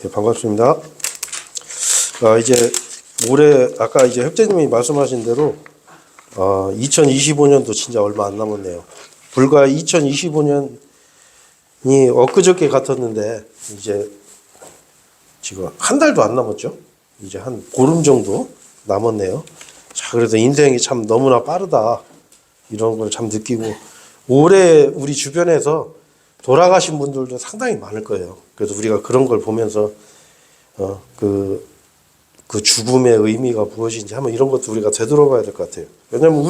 예, 반갑습니다. 이제 올해 아까 이제 혁재님이 말씀하신 대로 2025년도 진짜 얼마 안 남았네요. 불과 2025년이 엊그저께 같았는데 이제 지금 한 달도 안 남았죠. 이제 한 보름 정도 남았네요. 자, 그래서 인생이 참 너무나 빠르다 이런 걸 참 느끼고 올해 우리 주변에서 돌아가신 분들도 상당히 많을 거예요. 그래서 우리가 그런 걸 보면서 그 죽음의 의미가 무엇인지 한번 이런 것도 우리가 되돌아봐야 될 것 같아요. 왜냐하면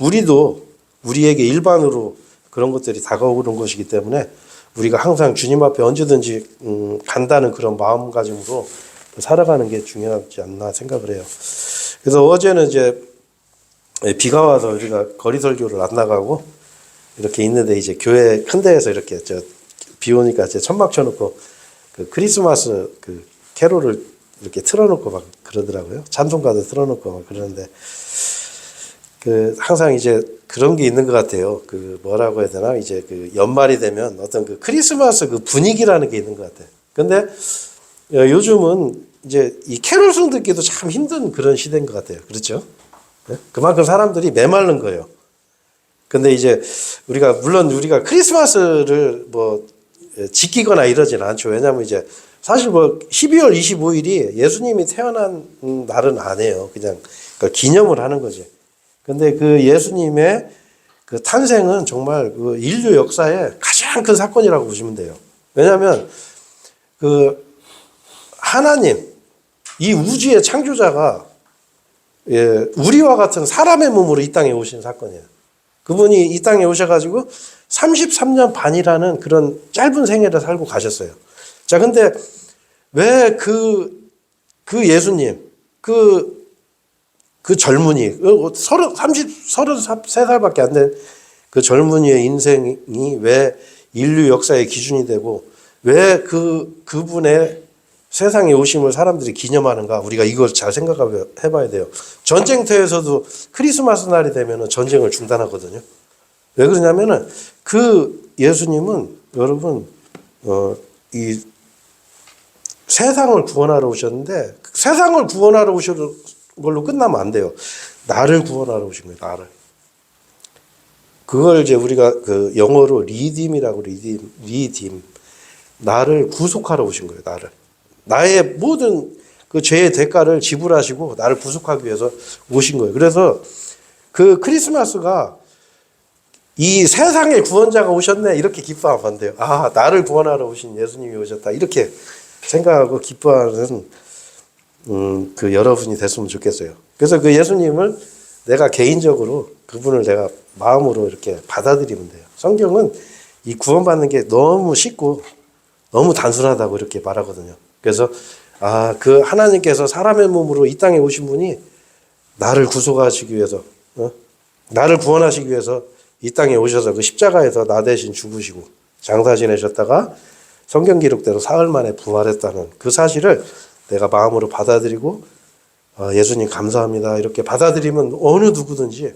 우리도 우리에게 일반으로 그런 것들이 다가오는 것이기 때문에 우리가 항상 주님 앞에 언제든지 간다는 그런 마음가짐으로 살아가는 게 중요하지 않나 생각을 해요. 그래서 어제는 이제 비가 와서 우리가 거리 설교를 안 나가고 이렇게 있는데 이제 교회 큰 데에서 이렇게 비 오니까 이제 천막 쳐놓고 그 크리스마스 그 캐롤을 이렇게 틀어놓고 막 그러더라고요. 찬송가도 틀어놓고 막 그러는데 그 항상 이제 그런 게 있는 것 같아요. 그 뭐라고 해야 되나 이제 그 연말이 되면 어떤 그 크리스마스 그 분위기라는 게 있는 것 같아요. 근데 요즘은 이제 이 캐롤송 듣기도 참 힘든 그런 시대인 것 같아요. 그렇죠? 그만큼 사람들이 메마른 거예요. 근데 이제 물론 우리가 크리스마스를 뭐 지키거나 이러지는 않죠. 왜냐하면 이제 사실 뭐 12월 25일이 예수님이 태어난 날은 아니에요. 그냥 그러니까 기념을 하는 거지. 근데 그 예수님의 그 탄생은 정말 그 인류 역사의 가장 큰 사건이라고 보시면 돼요. 왜냐하면 그 하나님, 이 우주의 창조자가 우리와 같은 사람의 몸으로 이 땅에 오신 사건이에요. 그분이 이 땅에 오셔가지고 33년 반이라는 그런 짧은 생애를 살고 가셨어요. 자, 근데 왜 그 예수님, 그 젊은이, 33살밖에 안 된 그 젊은이의 인생이 왜 인류 역사의 기준이 되고 왜 그분의 세상에 오심을 사람들이 기념하는가? 우리가 이걸 잘 생각해 봐야 돼요. 전쟁터에서도 크리스마스 날이 되면 전쟁을 중단하거든요. 왜 그러냐면은 그 예수님은 여러분, 이 세상을 구원하러 오셨는데 세상을 구원하러 오신 걸로 끝나면 안 돼요. 나를 구원하러 오신 거예요. 나를. 그걸 이제 우리가 그 영어로 리딤이라고 리딤. 나를 구속하러 오신 거예요. 나의 모든 그 죄의 대가를 지불하시고 나를 구속하기 위해서 오신 거예요. 그래서 그 크리스마스가 이 세상의 구원자가 오셨네 이렇게 기뻐하면 안 돼요. 아, 나를 구원하러 오신 예수님이 오셨다 이렇게 생각하고 기뻐하는 그 여러분이 됐으면 좋겠어요. 그래서 그 예수님을 내가 개인적으로 그분을 내가 마음으로 이렇게 받아들이면 돼요. 성경은 이 구원받는 게 너무 쉽고 너무 단순하다고 이렇게 말하거든요. 그래서 그 하나님께서 사람의 몸으로 이 땅에 오신 분이 나를 구속하시기 위해서, 나를 구원하시기 위해서 이 땅에 오셔서 그 십자가에서 나 대신 죽으시고 장사 지내셨다가 성경 기록대로 사흘 만에 부활했다는 그 사실을 내가 마음으로 받아들이고 예수님 감사합니다 이렇게 받아들이면 어느 누구든지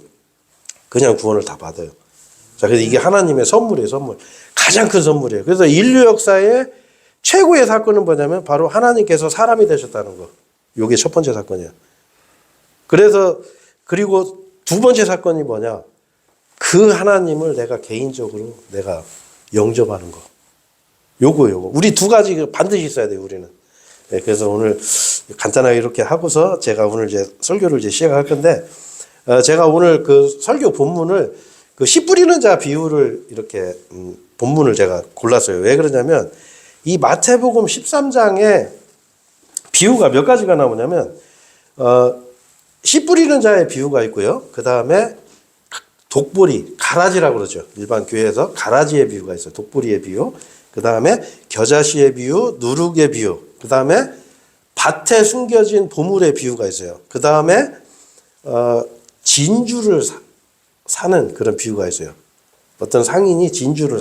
그냥 구원을 다 받아요. 자, 그래서 이게 하나님의 선물이에요, 선물. 가장 큰 선물이에요. 그래서 인류 역사의 최고의 사건은 뭐냐면 바로 하나님께서 사람이 되셨다는 거. 이게 첫 번째 사건이에요. 그리고 두 번째 사건이 뭐냐? 그 하나님을 내가 개인적으로 내가 영접하는 거. 요거. 우리 두 가지 반드시 있어야 돼요, 우리는. 네, 그래서 오늘 간단하게 이렇게 하고서 제가 오늘 이제 설교를 이제 시작할 건데, 제가 오늘 그 설교 본문을 그 씨 뿌리는 자 비유를 이렇게 본문을 제가 골랐어요. 왜 그러냐면 이 마태복음 13장에 비유가 몇 가지가 나오냐면 씨 뿌리는 자의 비유가 있고요. 그 다음에 독보리, 가라지라고 그러죠. 일반 교회에서 가라지의 비유가 있어요. 독보리의 비유. 그 다음에 겨자씨의 비유, 누룩의 비유. 그 다음에 밭에 숨겨진 보물의 비유가 있어요. 그 다음에 진주를 사는 그런 비유가 있어요. 어떤 상인이 진주를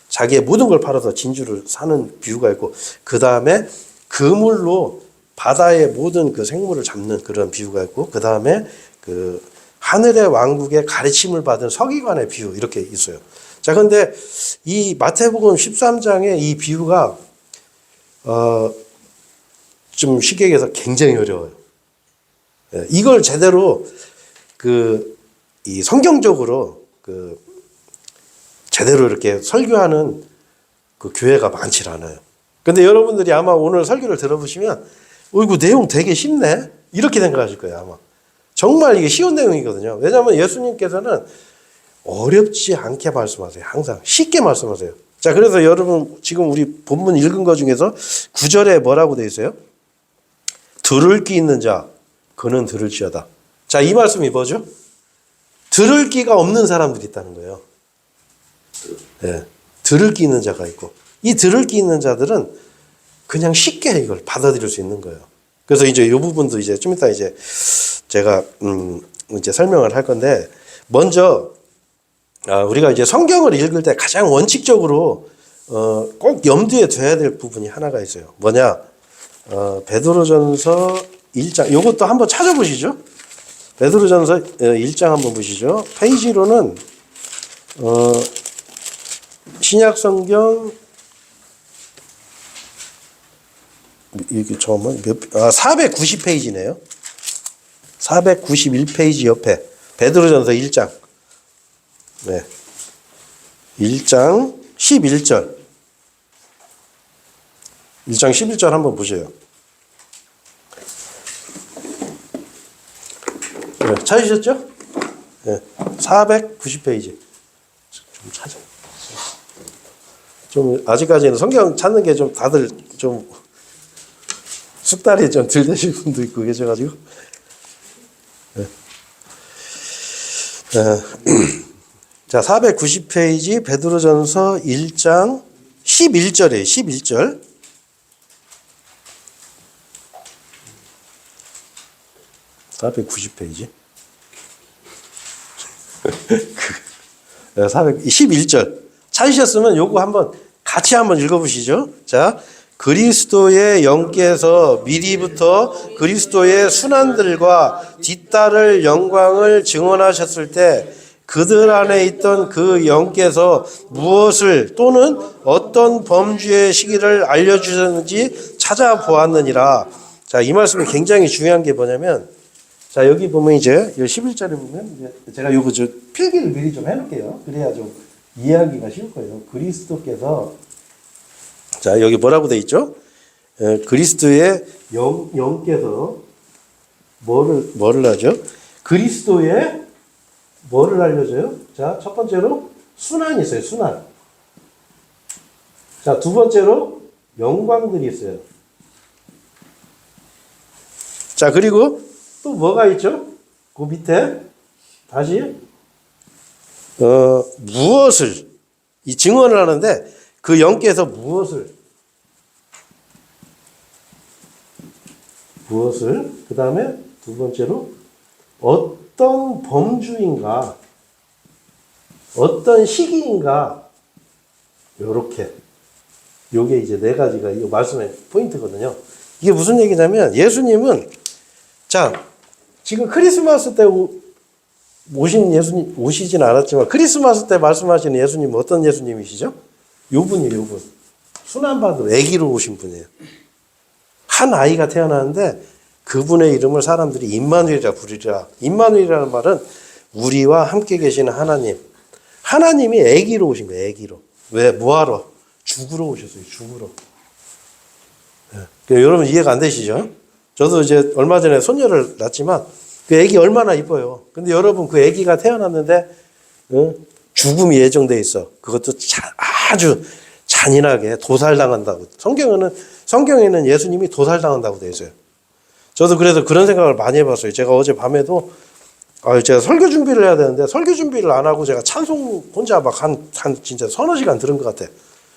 자기의 모든 걸 팔아서 진주를 사는 비유가 있고, 그 다음에 그물로 바다의 모든 그 생물을 잡는 그런 비유가 있고, 그 다음에 그 하늘의 왕국의 가르침을 받은 서기관의 비유 이렇게 있어요. 자, 근데 이 마태복음 13장의 이 비유가 좀 쉽게 얘기해서 굉장히 어려워요. 예, 이걸 제대로 이 성경적으로 제대로 이렇게 설교하는 그 교회가 많지 않아요. 근데 여러분들이 아마 오늘 설교를 들어보시면, 이거 내용 되게 쉽네? 이렇게 생각하실 거예요, 아마. 정말 이게 쉬운 내용이거든요. 왜냐하면 예수님께서는 어렵지 않게 말씀하세요. 항상 쉽게 말씀하세요. 자, 그래서 여러분 지금 우리 본문 읽은 것 중에서 9절에 뭐라고 되어 있어요? 들을 귀 있는 자, 그는 들을지어다. 자, 이 말씀이 뭐죠? 들을 귀가 없는 사람들이 있다는 거예요. 네, 들을 귀 있는 자가 있고, 이 들을 귀 있는 자들은 그냥 쉽게 이걸 받아들일 수 있는 거예요. 그래서 이제 이 부분도 이제 좀 이따 이제 제가 이제 설명을 할 건데, 먼저 우리가 이제 성경을 읽을 때 가장 원칙적으로 꼭 염두에 둬야 될 부분이 하나가 있어요. 뭐냐? 베드로전서 1장, 요것도 한번 찾아보시죠. 베드로전서 1장 한번 보시죠. 페이지로는 신약 성경 이게 처음은 490페이지네요. 491페이지 옆에 베드로전서 1장. 네. 1장 11절. 1장 11절 한번 보세요. 네, 찾으셨죠? 네. 490페이지. 좀 찾아. 좀 아직까지는 성경 찾는 게 좀 다들 좀 숙달이 좀 덜 되실 분도 있고 계셔가지고. 네. 자, 490페이지 베드로전서 1장 11절이에요. 11절. 490페이지. 411절. 찾으셨으면 요거 한번 같이 한번 읽어보시죠. 자, 그리스도의 영께서 미리부터 그리스도의 순환들과 뒤따를 영광을 증언하셨을 때 그들 안에 있던 그 영께서 무엇을 또는 어떤 범죄의 시기를 알려주셨는지 찾아보았느니라. 자, 이 말씀이 굉장히 중요한 게 뭐냐면, 자, 여기 보면 이제 11절에 보면 이제 제가 요거 필기를 미리 좀 해놓을게요. 그래야 좀 이해하기가 쉬울 거예요. 그리스도께서, 자, 여기 뭐라고 돼 있죠? 그리스도의 영께서 뭐를 하죠? 그리스도의 뭐를 알려줘요? 자, 첫 번째로 순환이 있어요. 순환. 자, 두 번째로 영광들이 있어요. 자, 그리고 또 뭐가 있죠? 그 밑에 다시 무엇을 이 증언을 하는데 그 영께서 무엇을 그 다음에 두 번째로 어떤 범주인가 어떤 시기인가 요렇게 요게 이제 네 가지가 이 말씀의 포인트거든요. 이게 무슨 얘기냐면 예수님은 자 지금 크리스마스 때 오신 예수님 오시진 않았지만 크리스마스 때 말씀하시는 예수님은 어떤 예수님이시죠? 요 분이에요. 요 분. 순환받은 아기로 오신 분이에요. 한 아이가 태어나는데 그분의 이름을 사람들이 임마누엘이라 부르리라. 임마누엘이라는 말은 우리와 함께 계시는 하나님. 하나님이 아기로 오신 거예요. 아기로. 왜? 뭐하러? 죽으러 오셨어요. 죽으러. 네. 여러분 이해가 안 되시죠? 저도 이제 얼마 전에 손녀를 낳았지만 그 아기 얼마나 이뻐요. 근데 여러분 그 아기가 태어났는데 죽음이 예정돼 있어. 그것도 아주 잔인하게 도살당한다고. 성경에는 예수님이 도살당한다고 되어 있어요. 저도 그래서 그런 생각을 많이 해봤어요. 제가 어제 밤에도 제가 설교 준비를 해야 되는데 설교 준비를 안 하고 제가 찬송 혼자 막 한 진짜 서너 시간 들은 것 같아.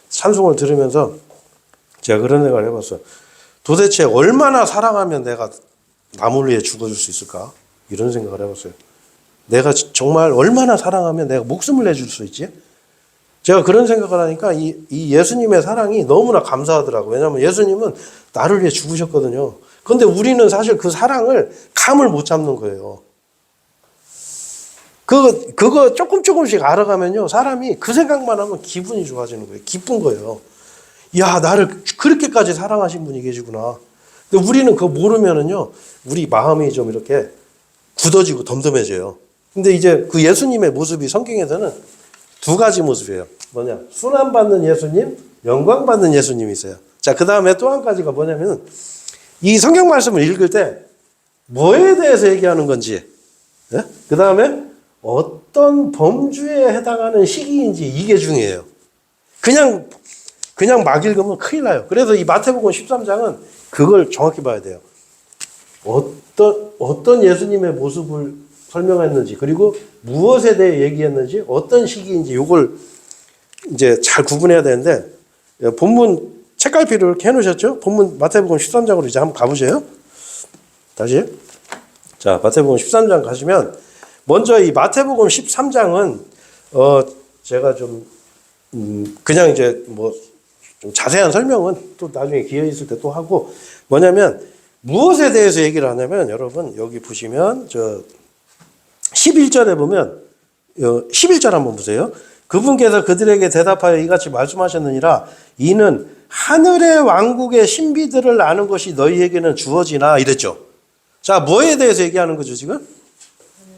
찬송을 들으면서 제가 그런 생각을 해봤어요. 도대체 얼마나 사랑하면 내가 남을 위해 죽어줄 수 있을까? 이런 생각을 해봤어요. 내가 정말 얼마나 사랑하면 내가 목숨을 내줄 수 있지? 제가 그런 생각을 하니까 이 예수님의 사랑이 너무나 감사하더라고요. 왜냐하면 예수님은 나를 위해 죽으셨거든요. 그런데 우리는 사실 그 사랑을 감을 못 잡는 거예요. 그거 조금씩 알아가면요. 사람이 그 생각만 하면 기분이 좋아지는 거예요. 기쁜 거예요. 야, 나를 그렇게까지 사랑하신 분이 계시구나. 근데 우리는 그거 모르면은요, 우리 마음이 좀 이렇게 굳어지고 덤덤해져요. 근데 이제 그 예수님의 모습이 성경에서는 두 가지 모습이에요. 뭐냐? 순환받는 예수님, 영광받는 예수님이 있어요. 자, 그 다음에 또 한 가지가 뭐냐면, 이 성경 말씀을 읽을 때 뭐에 대해서 얘기하는 건지, 예? 그 다음에 어떤 범주에 해당하는 시기인지 이게 중요해요. 그냥 막 읽으면 큰일 나요. 그래서 이 마태복음 13장은 그걸 정확히 봐야 돼요. 어떤 예수님의 모습을 설명했는지, 그리고 무엇에 대해 얘기했는지, 어떤 시기인지 이걸 이제 잘 구분해야 되는데, 본문 책갈피를 이렇게 해놓으셨죠? 본문 마태복음 13장으로 이제 한번 가보세요. 다시. 자, 마태복음 13장 가시면, 먼저 이 마태복음 13장은, 제가 그냥 이제 좀 자세한 설명은 또 나중에 기회 있을 때 또 하고, 뭐냐면, 무엇에 대해서 얘기를 하냐면, 여러분, 여기 보시면, 11절에 보면, 11절 한번 보세요. 그분께서 그들에게 대답하여 이같이 말씀하셨느니라, 이는 하늘의 왕국의 신비들을 아는 것이 너희에게는 주어지나, 이랬죠. 자, 뭐에 대해서 얘기하는 거죠, 지금?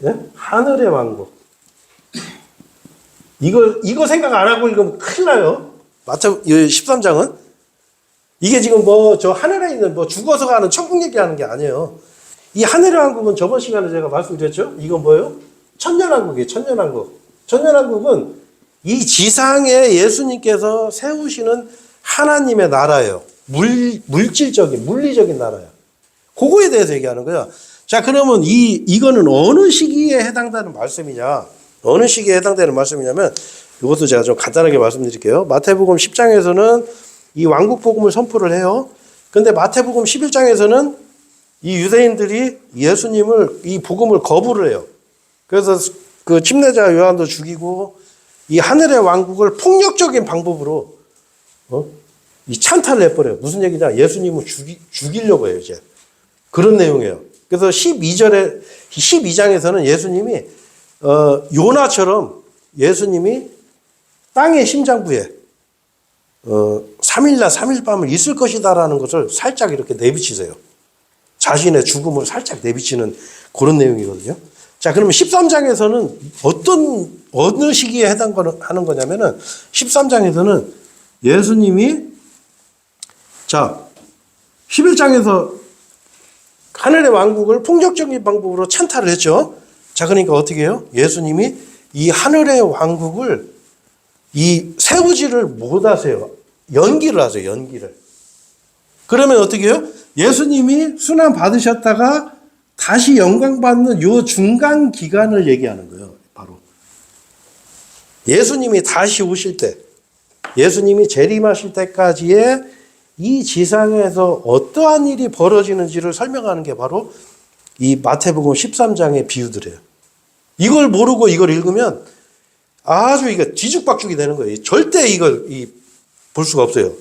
네? 하늘의 왕국. 이거 생각 안 하고 읽으면 큰일 나요. 마태복음 13장은. 이게 지금 저 하늘에 있는 죽어서 가는 천국 얘기하는 게 아니에요. 이 하늘의 왕국은 저번 시간에 제가 말씀드렸죠? 이건 뭐예요? 천년왕국이에요, 천년왕국. 천년왕국은 이 지상에 예수님께서 세우시는 하나님의 나라예요. 물질적인, 물리적인 나라예요. 그거에 대해서 얘기하는 거예요. 자, 그러면 이거는 어느 시기에 해당되는 말씀이냐? 어느 시기에 해당되는 말씀이냐면, 이것도 제가 좀 간단하게 말씀드릴게요. 마태복음 10장에서는 이 왕국 복음을 선포를 해요. 근데 마태복음 11장에서는 이 유대인들이 예수님을, 이 복음을 거부를 해요. 그래서 그 침례자 요한도 죽이고, 이 하늘의 왕국을 폭력적인 방법으로, 이 찬탈을 해버려요. 무슨 얘기냐? 예수님을 죽이려고 해요, 이제. 그런 내용이에요. 그래서 12장에서는 예수님이, 요나처럼 예수님이 땅의 심장부에, 3일날 3일 밤을 있을 것이다라는 것을 살짝 이렇게 내비치세요. 자신의 죽음을 살짝 내비치는 그런 내용이거든요. 자, 그러면 13장에서는 어느 시기에 해당하는 거냐면은, 13장에서는 예수님이, 자, 11장에서 하늘의 왕국을 폭력적인 방법으로 찬탈을 했죠. 자, 그러니까 어떻게 해요? 예수님이 이 하늘의 왕국을 세우지를 못하세요. 연기를 하세요, 연기를. 그러면 어떻게 해요? 예수님이 순환 받으셨다가 다시 영광 받는 요 중간 기간을 얘기하는 거예요, 바로. 예수님이 다시 오실 때, 예수님이 재림하실 때까지의 이 지상에서 어떠한 일이 벌어지는지를 설명하는 게 바로 이 마태복음 13장의 비유들이에요. 이걸 모르고 이걸 읽으면 아주 이게 뒤죽박죽이 되는 거예요. 절대 이걸 볼 수가 없어요.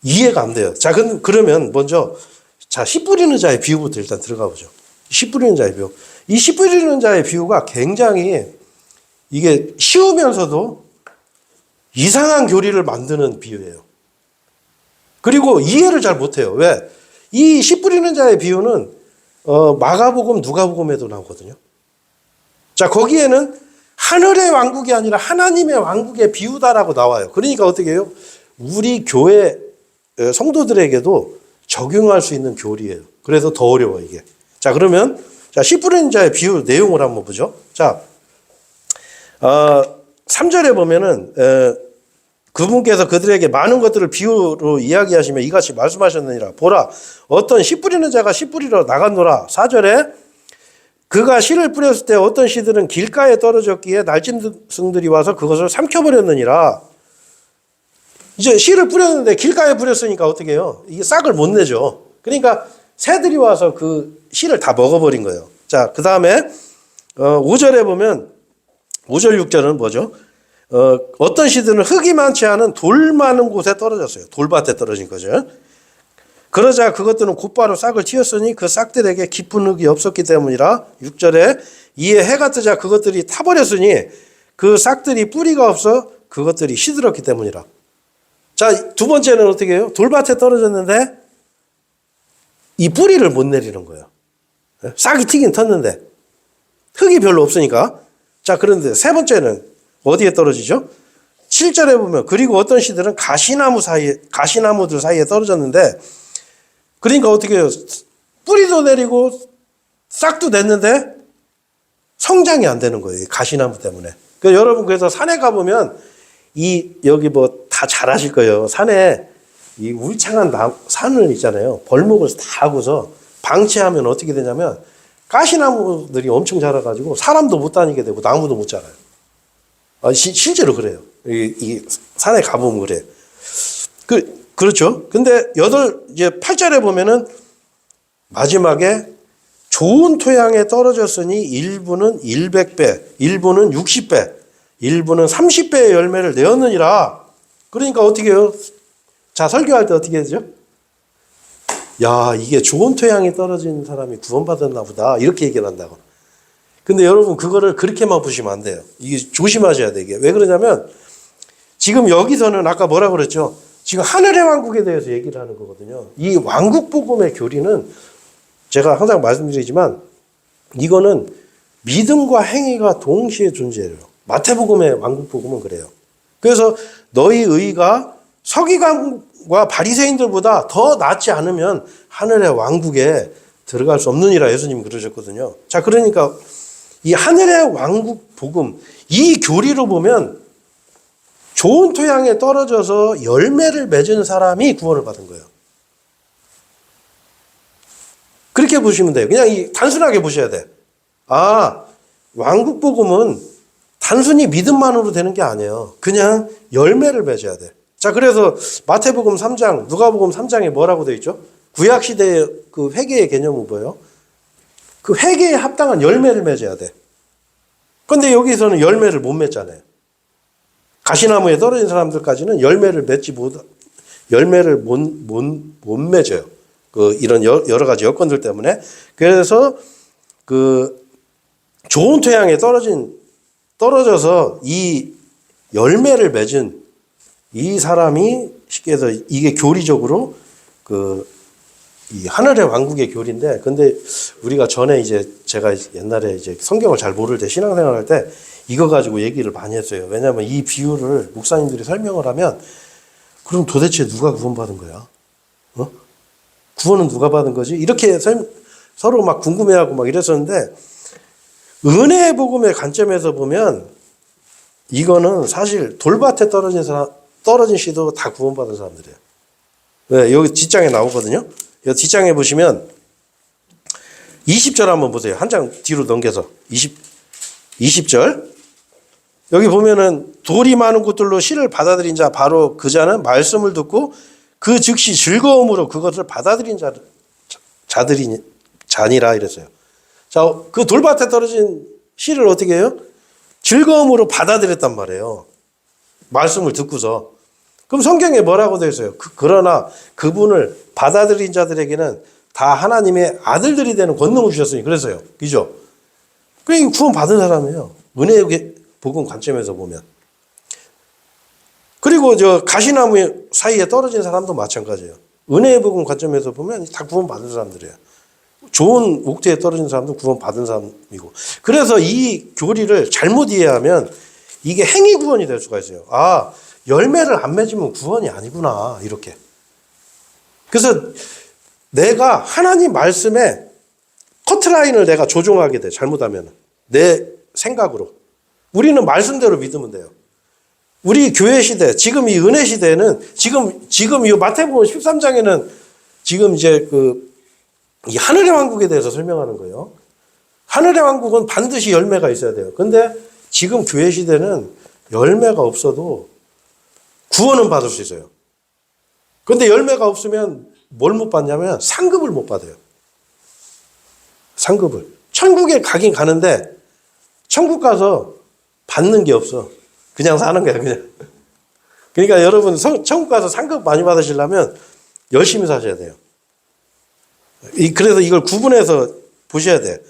이해가 안 돼요. 자, 그러면 먼저, 자, 씨 뿌리는 자의 비유부터 일단 들어가 보죠. 씨 뿌리는 자의 비유. 이 씨 뿌리는 자의 비유가 굉장히 이게 쉬우면서도 이상한 교리를 만드는 비유예요. 그리고 이해를 잘 못해요. 왜? 이 씨 뿌리는 자의 비유는 마가복음, 누가복음에도 나오거든요. 자, 거기에는 하늘의 왕국이 아니라 하나님의 왕국의 비유다라고 나와요. 그러니까 어떻게 해요? 우리 교회 성도들에게도 적용할 수 있는 교리예요. 그래서 더 어려워, 이게. 자, 그러면, 자, 씨 뿌리는 자의 비유 내용을 한번 보죠. 자, 3절에 보면은, 그분께서 그들에게 많은 것들을 비유로 이야기하시며 이같이 말씀하셨느니라. 보라, 어떤 씨 뿌리는 자가 씨 뿌리러 나갔노라. 4절에 그가 씨를 뿌렸을 때 어떤 씨들은 길가에 떨어졌기에 날짐승들이 와서 그것을 삼켜버렸느니라. 이제 씨를 뿌렸는데 길가에 뿌렸으니까 어떻게 해요? 이게 싹을 못 내죠. 그러니까 새들이 와서 그 씨를 다 먹어버린 거예요. 자, 그 다음에 5절에 보면 5절 6절은 뭐죠? 어떤 씨들은 흙이 많지 않은 돌 많은 곳에 떨어졌어요. 돌밭에 떨어진 거죠. 그러자 그것들은 곧바로 싹을 틔웠으니 그 싹들에게 깊은 흙이 없었기 때문이라. 6절에 이에 해가 뜨자 그것들이 타버렸으니 그 싹들이 뿌리가 없어 그것들이 시들었기 때문이라. 자, 두 번째는 어떻게 해요? 돌밭에 떨어졌는데 이 뿌리를 못 내리는 거예요. 싹이 튀긴 텄는데 흙이 별로 없으니까. 자, 그런데 세 번째는 어디에 떨어지죠? 7절에 보면 그리고 어떤 씨들은 가시나무들 사이에 떨어졌는데, 그러니까 어떻게 해요? 뿌리도 내리고 싹도 냈는데 성장이 안 되는 거예요. 가시나무 때문에. 그러니까 여러분, 그래서 산에 가보면 여기 뭐 다 잘 아실 거예요. 산에 이 울창한 산을 있잖아요. 벌목을 다 하고서 방치하면 어떻게 되냐면 가시나무들이 엄청 자라가지고 사람도 못 다니게 되고 나무도 못 자라요. 실제로 그래요. 이 산에 가보면 그래요. 그렇죠. 근데 이제 8절에 보면은 마지막에 좋은 토양에 떨어졌으니 일부는 100배, 일부는 60배, 일부는 30배의 열매를 내었느니라. 그러니까 어떻게 해요? 자, 설교할 때 어떻게 되죠? 야, 이게 좋은 토양에 떨어진 사람이 구원받았나 보다. 이렇게 얘기를 한다고. 근데 여러분, 그거를 그렇게만 보시면 안 돼요. 이게 조심하셔야 돼요. 이게. 왜 그러냐면, 지금 여기서는 아까 뭐라고 그랬죠? 지금 하늘의 왕국에 대해서 얘기를 하는 거거든요. 이 왕국 복음의 교리는 제가 항상 말씀드리지만, 이거는 믿음과 행위가 동시에 존재해요. 마태복음의 왕국 복음은 그래요. 그래서 너희 의가 서기관과 바리새인들보다 더 낫지 않으면 하늘의 왕국에 들어갈 수 없느니라 예수님이 그러셨거든요. 자, 그러니까 이 하늘의 왕국 복음, 이 교리로 보면 좋은 토양에 떨어져서 열매를 맺은 사람이 구원을 받은 거예요. 그렇게 보시면 돼요. 그냥 단순하게 보셔야 돼. 왕국 복음은 단순히 믿음만으로 되는 게 아니에요. 그냥 열매를 맺어야 돼. 자, 그래서 마태복음 3장, 누가복음 3장에 뭐라고 되어 있죠? 구약시대의 그 회개의 개념은 뭐예요? 그 회개에 합당한 열매를 맺어야 돼. 근데 여기서는 열매를 못 맺잖아요. 가시나무에 떨어진 사람들까지는 열매를 못 맺어요. 이런 여러 가지 여건들 때문에. 그래서 좋은 토양에 떨어져서 이 열매를 맺은 이 사람이 쉽게 해서 이게 교리적으로 이 하늘의 왕국의 교리인데, 근데 우리가 전에 제가 옛날에 성경을 잘 모를 때 신앙생활 할 때 이거 가지고 얘기를 많이 했어요. 왜냐하면 이 비유를 목사님들이 설명을 하면 그럼 도대체 누가 구원받은 거야? 구원은 누가 받은 거지? 이렇게 서로 막 궁금해하고 막 이랬었는데, 은혜의 복음의 관점에서 보면 이거는 사실 돌밭에 떨어진 씨도 다 구원받은 사람들이에요. 네, 여기 뒷장에 나오거든요. 여기 뒷장에 보시면 20절 한번 보세요. 한 장 뒤로 넘겨서 20절. 여기 보면은 돌이 많은 곳들로 씨를 받아들인 자, 바로 그 자는 말씀을 듣고 그 즉시 즐거움으로 그것을 받아들인 자니라 이랬어요. 자, 그 돌밭에 떨어진 씨를 어떻게 해요? 즐거움으로 받아들였단 말이에요. 말씀을 듣고서. 그럼 성경에 뭐라고 되어 있어요? 그러나 그분을 받아들인 자들에게는 다 하나님의 아들들이 되는 권능을 주셨으니 그래서요. 그죠? 그게 구원 받은 사람이에요. 은혜의 복음 관점에서 보면. 그리고 가시나무 사이에 떨어진 사람도 마찬가지예요. 은혜의 복음 관점에서 보면 다 구원 받은 사람들이에요. 좋은 옥토에 떨어진 사람도 구원 받은 사람이고. 그래서 이 교리를 잘못 이해하면 이게 행위 구원이 될 수가 있어요. 열매를 안 맺으면 구원이 아니구나, 이렇게. 그래서 내가 하나님 말씀에 커트라인을 내가 조종하게 돼, 잘못하면. 내 생각으로. 우리는 말씀대로 믿으면 돼요. 우리 교회 시대, 지금 이 은혜 시대에는 지금 이 마태복음 13장에는 지금 이 하늘의 왕국에 대해서 설명하는 거예요. 하늘의 왕국은 반드시 열매가 있어야 돼요. 근데 지금 교회 시대는 열매가 없어도 구원은 받을 수 있어요. 근데 열매가 없으면 뭘 못 받냐면 상급을 못 받아요. 상급을. 천국에 가긴 가는데 천국 가서 받는 게 없어. 그냥 사는 거야, 그냥. 그러니까 여러분 천국 가서 상급 많이 받으시려면 열심히 사셔야 돼요. 그래서 이걸 구분해서 보셔야 돼.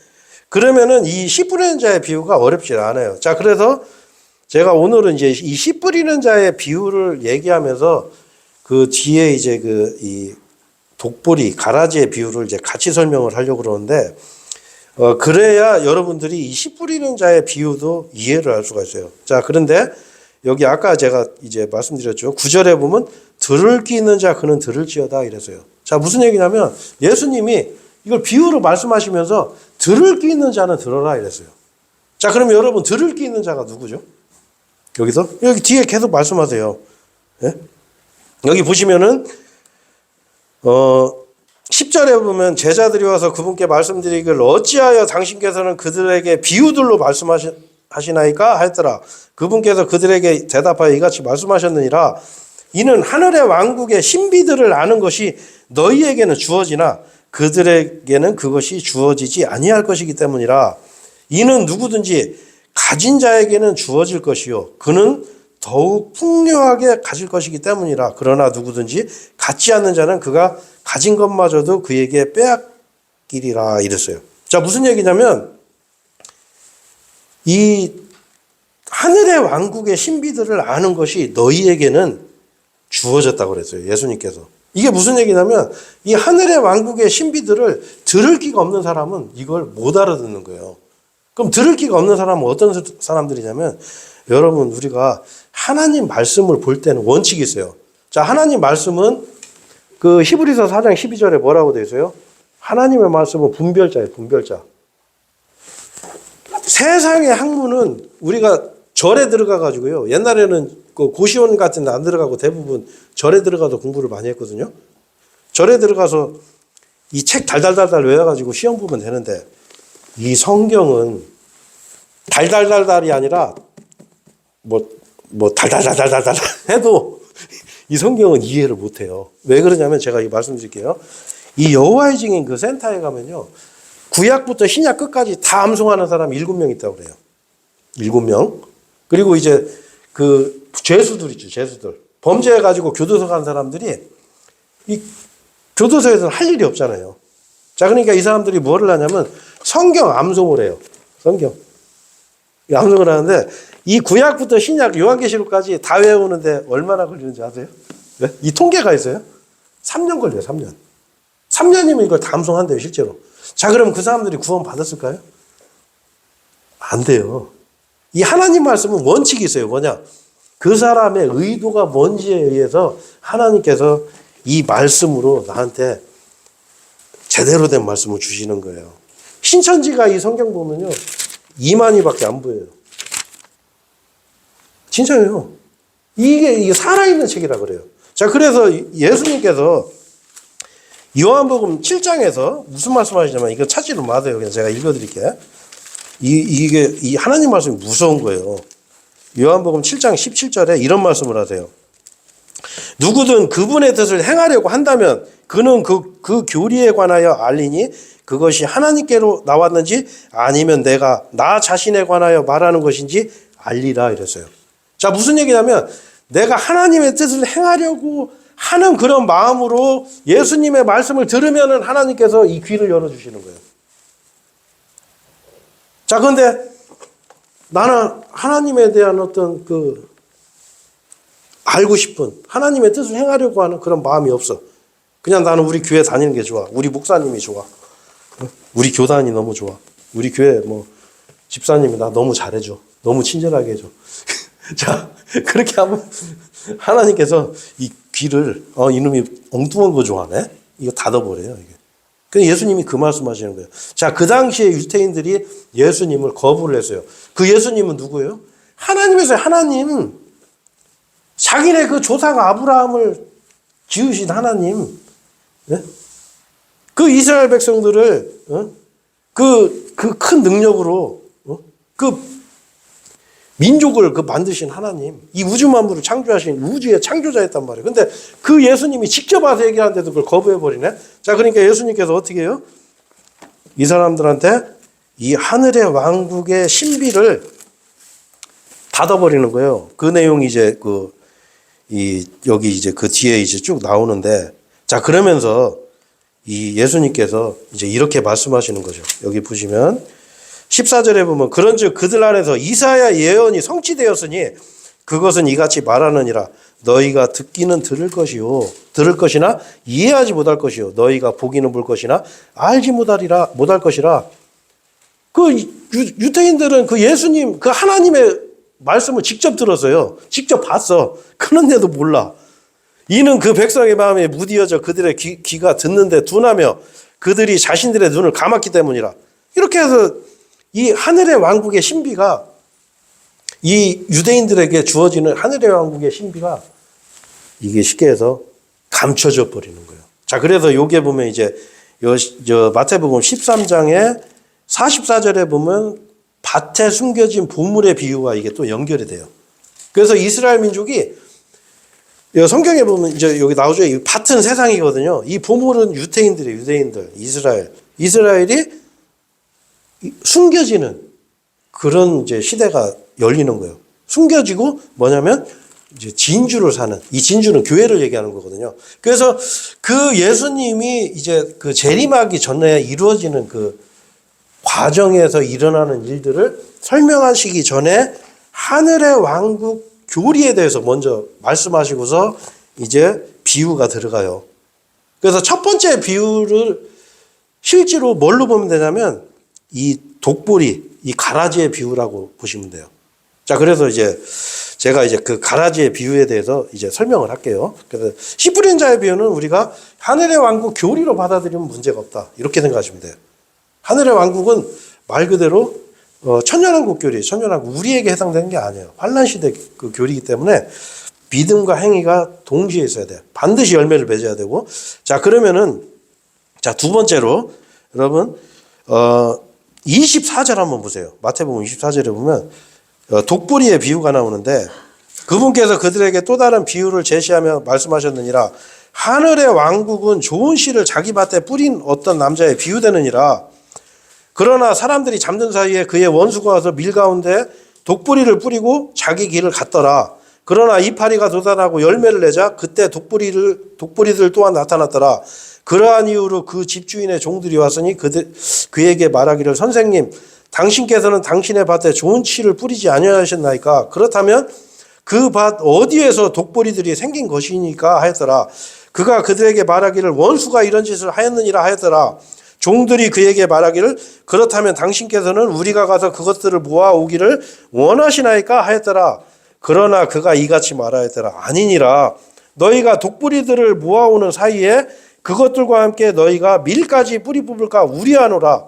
그러면은 이 씨 뿌리는 자의 비유가 어렵지 않아요. 자, 그래서 제가 오늘은 이 씨 뿌리는 자의 비유를 얘기하면서 그 뒤에 이 독보리, 가라지의 비유를 이제 같이 설명을 하려고 그러는데, 그래야 여러분들이 이 씨 뿌리는 자의 비유도 이해를 할 수가 있어요. 자, 그런데 여기 아까 제가 이제 말씀드렸죠. 9절에 보면 들을 귀 있는 자 그는 들을지어다 이래서요. 자, 무슨 얘기냐면 예수님이 이걸 비유로 말씀하시면서 들을 귀 있는 자는 들어라 이랬어요. 자, 그럼 여러분 들을 귀 있는 자가 누구죠? 여기서? 여기 뒤에 계속 말씀하세요. 예? 여기 보시면은 10절에 보면 제자들이 와서 그분께 말씀드리기를 어찌하여 당신께서는 그들에게 비유들로 말씀하시나이까 하였더라. 그분께서 그들에게 대답하여 이같이 말씀하셨느니라. 이는 하늘의 왕국의 신비들을 아는 것이 너희에게는 주어지나 그들에게는 그것이 주어지지 아니할 것이기 때문이라. 이는 누구든지 가진 자에게는 주어질 것이요 그는 더욱 풍요하게 가질 것이기 때문이라. 그러나 누구든지 갖지 않는 자는 그가 가진 것마저도 그에게 빼앗기리라 이랬어요. 자, 무슨 얘기냐면 이 하늘의 왕국의 신비들을 아는 것이 너희에게는 주어졌다고 그랬어요. 예수님께서. 이게 무슨 얘기냐면 이 하늘의 왕국의 신비들을 들을 귀가 없는 사람은 이걸 못 알아듣는 거예요. 그럼 들을 귀가 없는 사람은 어떤 사람들이냐면 여러분 우리가 하나님 말씀을 볼 때는 원칙이 있어요. 자, 하나님 말씀은 그 히브리서 4장 12절에 뭐라고 되어 있어요? 하나님의 말씀은 분별자예요. 분별자. 세상의 학문은 우리가 절에 들어가 가지고요. 옛날에는 그 고시원 같은 데 안 들어가고 대부분 절에 들어가서 공부를 많이 했거든요. 절에 들어가서 이 책 달달달달 외워가지고 시험 보면 되는데 이 성경은 달달달달이 아니라 뭐 달달달달달달 해도 이 성경은 이해를 못해요. 왜 그러냐면 제가 이 말씀드릴게요. 이 여호와의 증인 그 센터에 가면요. 구약부터 신약 끝까지 다 암송하는 사람이 7명 있다고 그래요. 7명. 그리고 이제 그 죄수들 있죠. 죄수들. 범죄해가지고 교도소 간 사람들이 이 교도소에서는 할 일이 없잖아요. 자, 그러니까 이 사람들이 뭐를 하냐면 성경 암송을 해요. 성경. 암송을 하는데 이 구약부터 신약 요한계시록까지 다 외우는데 얼마나 걸리는지 아세요? 네? 이 통계가 있어요. 3년 걸려요. 3년. 3년이면 이걸 다 암송한대요. 실제로. 자, 그럼 그 사람들이 구원 받았을까요? 안 돼요. 이 하나님 말씀은 원칙이 있어요. 뭐냐? 그 사람의 의도가 뭔지에 의해서 하나님께서 이 말씀으로 나한테 제대로 된 말씀을 주시는 거예요. 신천지가 이 성경 보면요. 2만위밖에 안 보여요. 진짜예요. 이게 살아있는 책이라 그래요. 자, 그래서 예수님께서 요한복음 7장에서 무슨 말씀하시냐면 이거 찾지를 마세요. 그냥 제가 읽어드릴게요. 이 하나님 말씀이 무서운 거예요. 요한복음 7장 17절에 이런 말씀을 하세요. 누구든 그분의 뜻을 행하려고 한다면 그는 그 교리에 관하여 알리니 그것이 하나님께로 나왔는지 아니면 내가 나 자신에 관하여 말하는 것인지 알리라 이랬어요. 자, 무슨 얘기냐면 내가 하나님의 뜻을 행하려고 하는 그런 마음으로 예수님의 말씀을 들으면은 하나님께서 이 귀를 열어주시는 거예요. 자, 그런데 나는 하나님에 대한 어떤 알고 싶은 하나님의 뜻을 행하려고 하는 그런 마음이 없어. 그냥 나는 우리 교회 다니는 게 좋아. 우리 목사님이 좋아. 우리 교단이 너무 좋아. 우리 교회 집사님이 나 너무 잘해줘. 너무 친절하게 해줘. 자, 그렇게 하면 하나님께서 이 귀를 이놈이 엉뚱한 거 좋아하네. 이거 닫아버려요. 이게. 그 예수님이 그 말씀하시는 거예요. 자, 그 당시에 유대인들이 예수님을 거부를 했어요. 그 예수님은 누구예요? 하나님에서요. 하나님. 자기네 그 조상 아브라함을 지으신 하나님. 네? 그 이스라엘 백성들을 그 큰 능력으로 그 민족을 만드신 하나님, 이 우주 만물을 창조하신 우주의 창조자였단 말이에요. 근데 그 예수님이 직접 와서 얘기하는데도 그걸 거부해버리네. 자, 그러니까 예수님께서 어떻게 해요? 이 사람들한테 이 하늘의 왕국의 신비를 닫아버리는 거예요. 그 내용이 이제 여기 이제 그 뒤에 이제 쭉 나오는데, 자, 그러면서 이 예수님께서 이제 이렇게 말씀하시는 거죠. 여기 보시면 14절에 보면 그런즉 그들 안에서 이사야 예언이 성취되었으니 그것은 이같이 말하느니라. 너희가 듣기는 들을 것이나 이해하지 못할 것이요 너희가 보기는 볼 것이나 알지 못할 것이라. 그 유대인들은 그 예수님 그 하나님의 말씀을 직접 들었어요. 직접 봤어. 그런데도 몰라. 이는 그 백성의 마음에 무디어져 그들의 귀가 듣는데 둔하며 그들이 자신들의 눈을 감았기 때문이라. 이렇게 해서 이 하늘의 왕국의 신비가 이 유대인들에게 주어지는 하늘의 왕국의 신비가 이게 쉽게 해서 감춰져 버리는 거예요. 자, 그래서 요게 보면 이제 마태복음 13장에 44절에 보면 밭에 숨겨진 보물의 비유와 이게 또 연결이 돼요. 그래서 이스라엘 민족이 성경에 보면 이제 여기 나오죠. 이 밭은 세상이거든요. 이 보물은 유대인들, 이스라엘이 숨겨지는 그런 이제 시대가 열리는 거예요. 숨겨지고 뭐냐면 이제 진주를 사는, 이 진주는 교회를 얘기하는 거거든요. 그래서 그 예수님이 이제 그 재림하기 전에 이루어지는 그 과정에서 일어나는 일들을 설명하시기 전에 하늘의 왕국 교리에 대해서 먼저 말씀하시고서 이제 비유가 들어가요. 그래서 첫 번째 비유를 실제로 뭘로 보면 되냐면 이 독보리, 이 가라지의 비유라고 보시면 돼요. 자, 그래서 이제 제가 이제 그 가라지의 비유에 대해서 이제 설명을 할게요. 그래서 씨 뿌린 자의 비유는 우리가 하늘의 왕국 교리로 받아들이면 문제가 없다. 이렇게 생각하시면 돼요. 하늘의 왕국은 말 그대로 천년왕국 교리, 천년왕국 우리에게 해당되는 게 아니에요. 환란 시대 그 교리이기 때문에 믿음과 행위가 동시에 있어야 돼요. 반드시 열매를 맺어야 되고. 자, 그러면은 자, 두 번째로 여러분 24절 한번 보세요. 마태복음 24절에 보면 독보리의 비유가 나오는데 그분께서 그들에게 또 다른 비유를 제시하며 말씀하셨느니라. 하늘의 왕국은 좋은 씨를 자기 밭에 뿌린 어떤 남자에 비유되느니라. 그러나 사람들이 잠든 사이에 그의 원수가 와서 밀 가운데 독보리를 뿌리고 자기 길을 갔더라. 그러나 이파리가 돋아나고 열매를 내자 그때 독보리들 또한 나타났더라. 그러한 이유로 그 집주인의 종들이 왔으니 그에게 말하기를 선생님 당신께서는 당신의 밭에 좋은 씨를 뿌리지 아니하셨나이까? 그렇다면 그 밭 어디에서 독보리들이 생긴 것이니까 하였더라. 그가 그들에게 말하기를 원수가 이런 짓을 하였느니라 하였더라. 종들이 그에게 말하기를 그렇다면 당신께서는 우리가 가서 그것들을 모아오기를 원하시나이까 하였더라. 그러나 그가 이같이 말하였더라. 아니니라. 너희가 독보리들을 모아오는 사이에 그것들과 함께 너희가 밀까지 뿌리 뽑을까 우려하노라.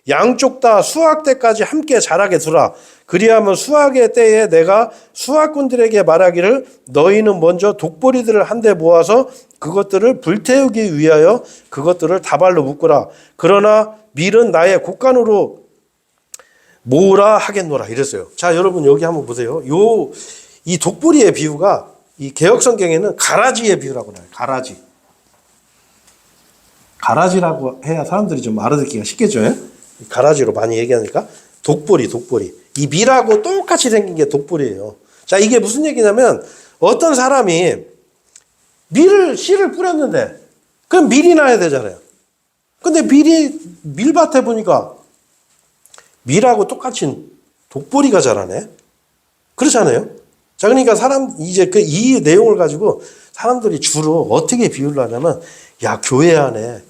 양쪽 다 수확 때까지 함께 자라게 두라. 그리하면 수확의 때에 내가 수확꾼들에게 말하기를 너희는 먼저 독보리들을 한데 모아서 그것들을 불태우기 위하여 그것들을 다발로 묶으라. 그러나 밀은 나의 곡간으로 모으라 하겠노라. 이랬어요. 자, 여러분 여기 한번 보세요. 이 독보리의 비유가 이 개역성경에는 가라지의 비유라고 나와요. 가라지라고 해야 사람들이 좀 알아듣기가 쉽겠죠. 가라지로 많이 얘기하니까 독보리. 이 밀하고 똑같이 생긴 게 독보리예요. 자, 이게 무슨 얘기냐면 어떤 사람이 씨를 뿌렸는데 그럼 밀이 나야 되잖아요. 근데 밀밭에 보니까 밀하고 똑같이 독보리가 자라네. 그렇잖아요. 자, 그러니까 이제 이 내용을 가지고 사람들이 주로 어떻게 비유를 하냐면 야, 교회 안에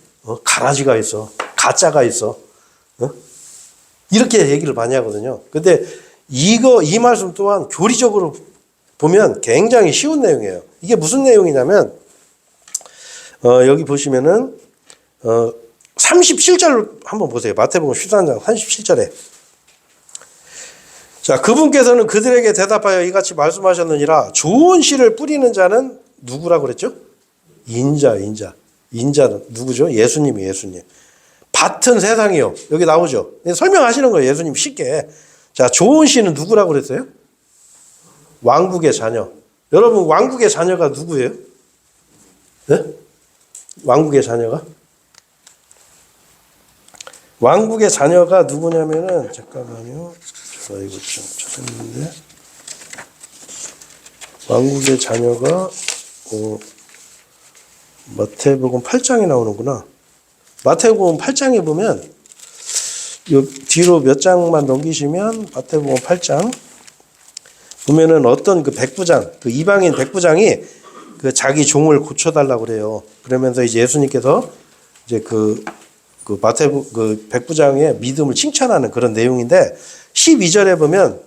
가라지가 있어. 가짜가 있어. 이렇게 얘기를 많이 하거든요. 근데 이 말씀 또한 교리적으로 보면 굉장히 쉬운 내용이에요. 이게 무슨 내용이냐면, 여기 보시면은, 37절 한번 보세요. 마태복음 13장 37절에. 자, 그분께서는 그들에게 대답하여 이같이 말씀하셨느니라. 좋은 씨를 뿌리는 자는 누구라고 그랬죠? 인자는 누구죠? 예수님. 밭은 세상이요. 여기 나오죠. 설명하시는 거예요. 예수님 쉽게. 자, 좋은 씨는 누구라고 그랬어요? 왕국의 자녀. 여러분, 왕국의 자녀가 누구예요? 네? 왕국의 자녀가? 왕국의 자녀가 누구냐면은, 잠깐만요. 제가 이거 좀 찾았는데. 왕국의 자녀가, 마태복음 8장에 나오는구나. 마태복음 8장에 보면 요 뒤로 몇 장만 넘기시면 마태복음 8장 보면은 어떤 그 백부장, 그 이방인 백부장이 그 자기 종을 고쳐달라고 그래요. 그러면서 이제 예수님께서 이제 그 마태복 그 백부장의 믿음을 칭찬하는 그런 내용인데 12절에 보면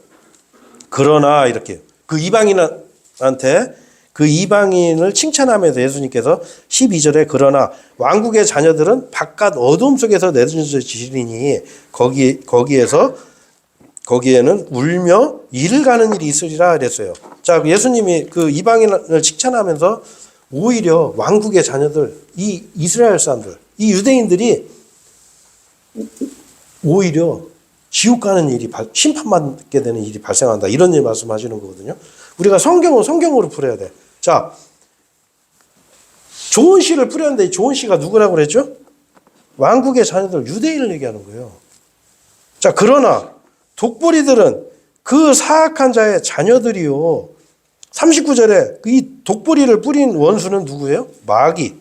그러나 이렇게 그 이방인한테 그 이방인을 칭찬하면서 예수님께서 12절에 그러나 왕국의 자녀들은 바깥 어둠 속에서 내던져지리니 거기에는 울며 이를 가는 일이 있으리라 그랬어요. 자, 예수님이 그 이방인을 칭찬하면서 오히려 왕국의 자녀들, 이 이스라엘 사람들, 이 유대인들이 오히려 지옥 가는 일이 심판받게 되는 일이 발생한다. 이런 일 말씀하시는 거거든요. 우리가 성경은 성경으로 풀어야 돼. 자, 조은 씨를 뿌렸는데 조은 씨가 누구라고 그랬죠? 왕국의 자녀들 유대인을 얘기하는 거예요. 자, 그러나 독보리들은 그 사악한 자의 자녀들이요. 39절에 이 독보리를 뿌린 원수는 누구예요? 마귀.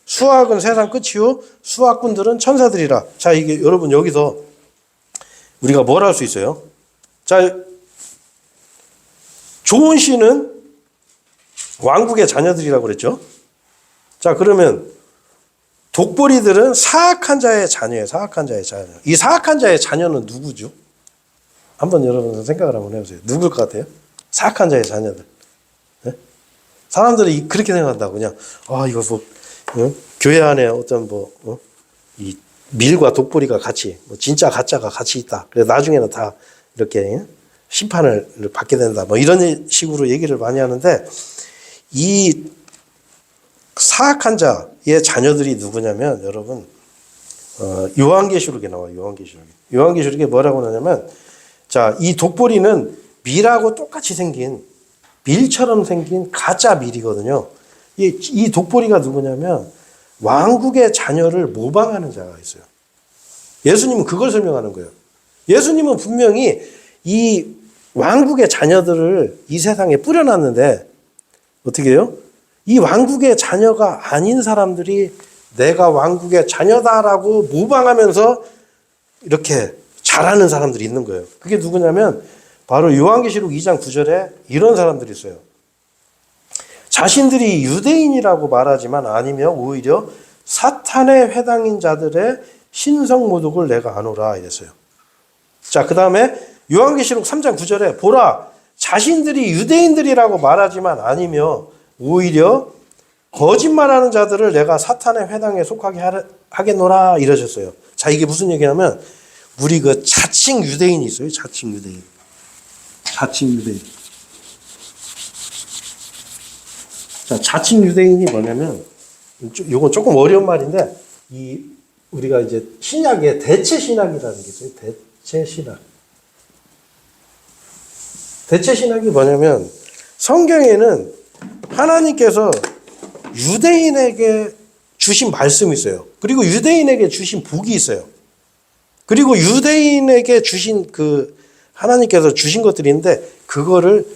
수학은 세상 끝이요. 수학꾼들은 천사들이라. 자, 이게 여러분 여기서 우리가 뭘 할 수 있어요? 자, 조은 씨는 왕국의 자녀들이라고 그랬죠? 자, 그러면 독보리들은 사악한 자의 자녀예요. 사악한 자의 자녀. 이 사악한 자의 자녀는 누구죠? 한번 여러분 생각을 한번 해보세요. 누굴 것 같아요? 사악한 자의 자녀들. 네? 사람들이 그렇게 생각한다고 그냥 이거 뭐 교회 안에 어떤 이 밀과 독보리가 같이 진짜 가짜가 같이 있다. 그래서 나중에는 다 이렇게 심판을 받게 된다. 뭐 이런 식으로 얘기를 많이 하는데 이 사악한 자의 자녀들이 누구냐면 여러분 요한계시록에 나와요. 요한계시록에 뭐라고 하냐면 자, 이 독보리는 밀하고 똑같이 생긴 밀처럼 생긴 가짜 밀이거든요. 이 독보리가 누구냐면 왕국의 자녀를 모방하는 자가 있어요. 예수님은 그걸 설명하는 거예요. 예수님은 분명히 이 왕국의 자녀들을 이 세상에 뿌려놨는데 어떻게 해요? 이 왕국의 자녀가 아닌 사람들이 내가 왕국의 자녀다라고 모방하면서 이렇게 잘하는 사람들이 있는 거예요. 그게 누구냐면 바로 요한계시록 2장 9절에 이런 사람들이 있어요. 자신들이 유대인이라고 말하지만 아니며 오히려 사탄의 회당인 자들의 신성모독을 내가 아노라 이랬어요. 자, 그 다음에 요한계시록 3장 9절에 보라 자신들이 유대인들이라고 말하지만 아니며 오히려 거짓말하는 자들을 내가 사탄의 회당에 속하게 하겠노라 이러셨어요. 자, 이게 무슨 얘기냐면 우리 그 자칭 유대인이 있어요. 자칭 유대인. 자, 자칭 유대인이 뭐냐면 이건 조금 어려운 말인데 우리가 이제 신약에 대체 신학이라는 게 있어요. 대체 신학. 대체 신학이 뭐냐면 성경에는 하나님께서 유대인에게 주신 말씀이 있어요. 그리고 유대인에게 주신 복이 있어요. 그리고 유대인에게 주신 하나님께서 주신 것들이 있는데 그거를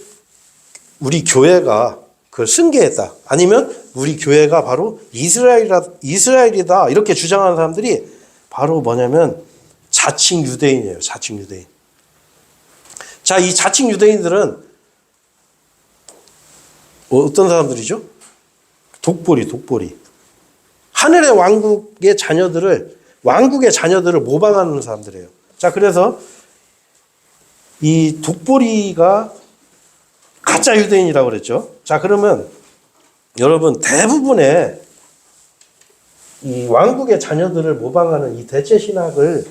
우리 교회가 그걸 승계했다. 아니면 우리 교회가 바로 이스라엘이다. 이렇게 주장하는 사람들이 바로 뭐냐면 자칭 유대인이에요. 자칭 유대인. 자, 이 자칭 유대인들은 어떤 사람들이죠? 독보리. 하늘의 왕국의 자녀들을 모방하는 사람들이에요. 자, 그래서 이 독보리가 가짜 유대인이라고 그랬죠. 자, 그러면 여러분 대부분의 이 왕국의 자녀들을 모방하는 이 대체 신학을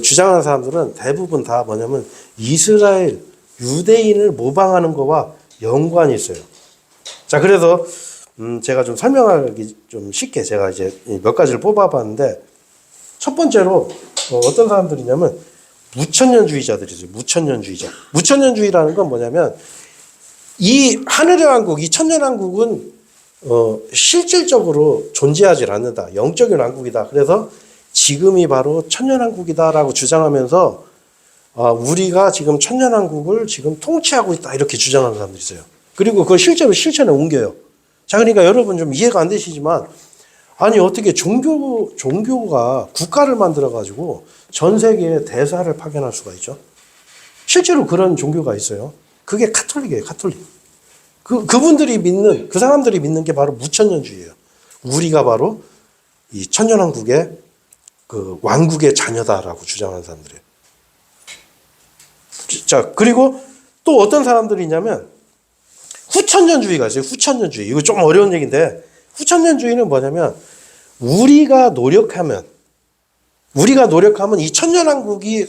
주장하는 사람들은 대부분 다 뭐냐면 이스라엘 유대인을 모방하는 거와 연관이 있어요. 자, 그래서 제가 좀 설명하기 좀 쉽게 제가 이제 몇 가지를 뽑아봤는데 첫 번째로 어떤 사람들이냐면 무천년주의자들이 있어요. 무천년주의라는 건 뭐냐면 이 하늘의 왕국, 이 천년왕국은 실질적으로 존재하지 않는다. 영적인 왕국이다. 그래서 지금이 바로 천년왕국이다라고 주장하면서 우리가 지금 천년왕국을 지금 통치하고 있다. 이렇게 주장하는 사람들이 있어요. 그리고 그걸 실제로 실천에 옮겨요. 자, 그러니까 여러분 좀 이해가 안 되시지만 아니 어떻게 종교가 국가를 만들어가지고 전 세계에 대사를 파견할 수가 있죠? 실제로 그런 종교가 있어요. 그게 카톨릭이에요, 카톨릭. 그분들이 믿는, 그 사람들이 믿는 게 바로 무천년주의예요. 우리가 바로 이 천년왕국의 그 왕국의 자녀다라고 주장하는 사람들이에요. 자, 그리고 또 어떤 사람들이 있냐면 후천년주의가 있어요. 후천년주의. 이거 좀 어려운 얘기인데 후천년주의는 뭐냐면 우리가 노력하면 이 천년왕국이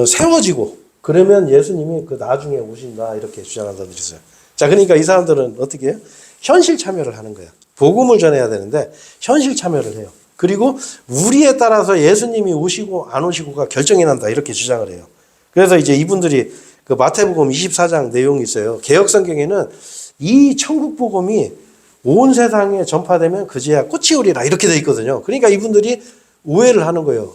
세워지고 그러면 예수님이 그 나중에 오신다 이렇게 주장하는 사람들이 있어요. 자, 그러니까 이 사람들은 어떻게 해요? 현실 참여를 하는 거야. 복음을 전해야 되는데 현실 참여를 해요. 그리고 우리에 따라서 예수님이 오시고 안 오시고가 결정이 난다 이렇게 주장을 해요. 그래서 이제 이분들이 그 마태복음 24장 내용이 있어요. 개역성경에는 이 천국 복음이 온 세상에 전파되면 그제야 꽃이 오리라 이렇게 돼 있거든요. 그러니까 이분들이 오해를 하는 거예요.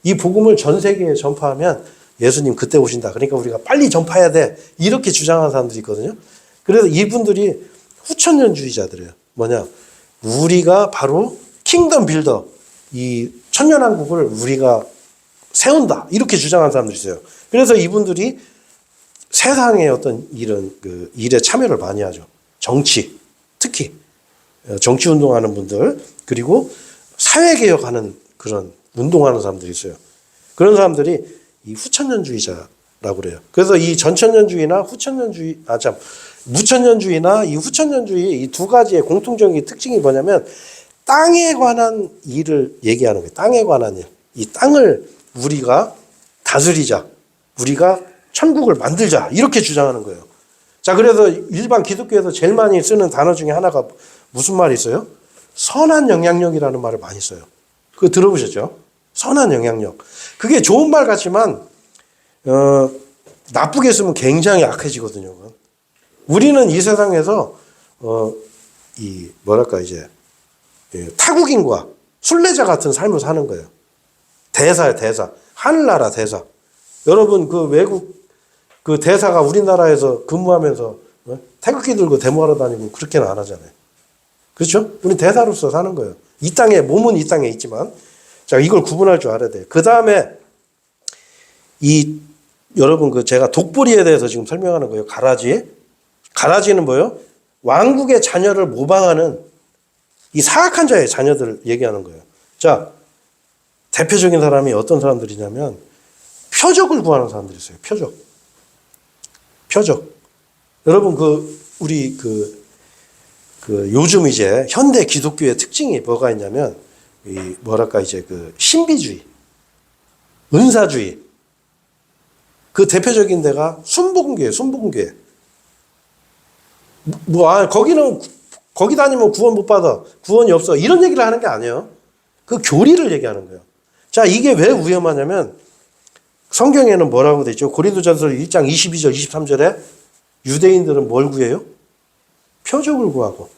이 복음을 전 세계에 전파하면 예수님 그때 오신다. 그러니까 우리가 빨리 전파해야 돼. 이렇게 주장하는 사람들이 있거든요. 그래서 이분들이 후천년주의자들이에요. 뭐냐? 우리가 바로 킹덤 빌더, 이 천년왕국을 우리가 세운다. 이렇게 주장하는 사람들이 있어요. 그래서 이분들이 세상의 어떤 이런 그 일에 참여를 많이 하죠. 정치, 특히 정치 운동하는 분들, 그리고 사회개혁하는 그런 운동하는 사람들이 있어요. 그런 사람들이 이 후천년주의자라고 그래요. 그래서 이 전천년주의나 무천년주의나 이 후천년주의 이 두 가지의 공통적인 특징이 뭐냐면 땅에 관한 일을 얘기하는 거예요. 땅에 관한 일. 이 땅을 우리가 다스리자. 우리가 천국을 만들자. 이렇게 주장하는 거예요. 자, 그래서 일반 기독교에서 제일 많이 쓰는 단어 중에 하나가 무슨 말이 있어요? 선한 영향력이라는 말을 많이 써요. 그거 들어보셨죠? 선한 영향력. 그게 좋은 말 같지만 나쁘게 쓰면 굉장히 악해지거든요. 우리는 이 세상에서 이 뭐랄까 이제 타국인과 순례자 같은 삶을 사는 거예요. 대사예요, 대사. 하늘나라 대사. 여러분 그 외국 그 대사가 우리나라에서 근무하면서 태극기 들고 데모하러 다니고 그렇게는 안 하잖아요. 그렇죠? 우리 대사로서 사는 거예요. 이 땅에 몸은 이 땅에 있지만 자, 이걸 구분할 줄 알아야 돼요. 그 다음에 여러분 그 제가 독보리에 대해서 지금 설명하는 거예요. 가라지는 뭐예요? 왕국의 자녀를 모방하는 이 사악한 자의 자녀들을 얘기하는 거예요. 자, 대표적인 사람이 어떤 사람들이냐면 표적을 구하는 사람들이 있어요. 표적. 여러분 우리 요즘 이제 현대 기독교의 특징이 뭐가 있냐면 뭐랄까 이제 그 신비주의, 은사주의. 그 대표적인 데가 순복음교회. 거기 다니면 구원 못 받아. 구원이 없어. 이런 얘기를 하는 게 아니에요. 그 교리를 얘기하는 거예요. 자, 이게 왜 위험하냐면 성경에는 뭐라고 돼 있죠? 고린도전서 1장 22절, 23절에 유대인들은 뭘 구해요? 표적을 구하고.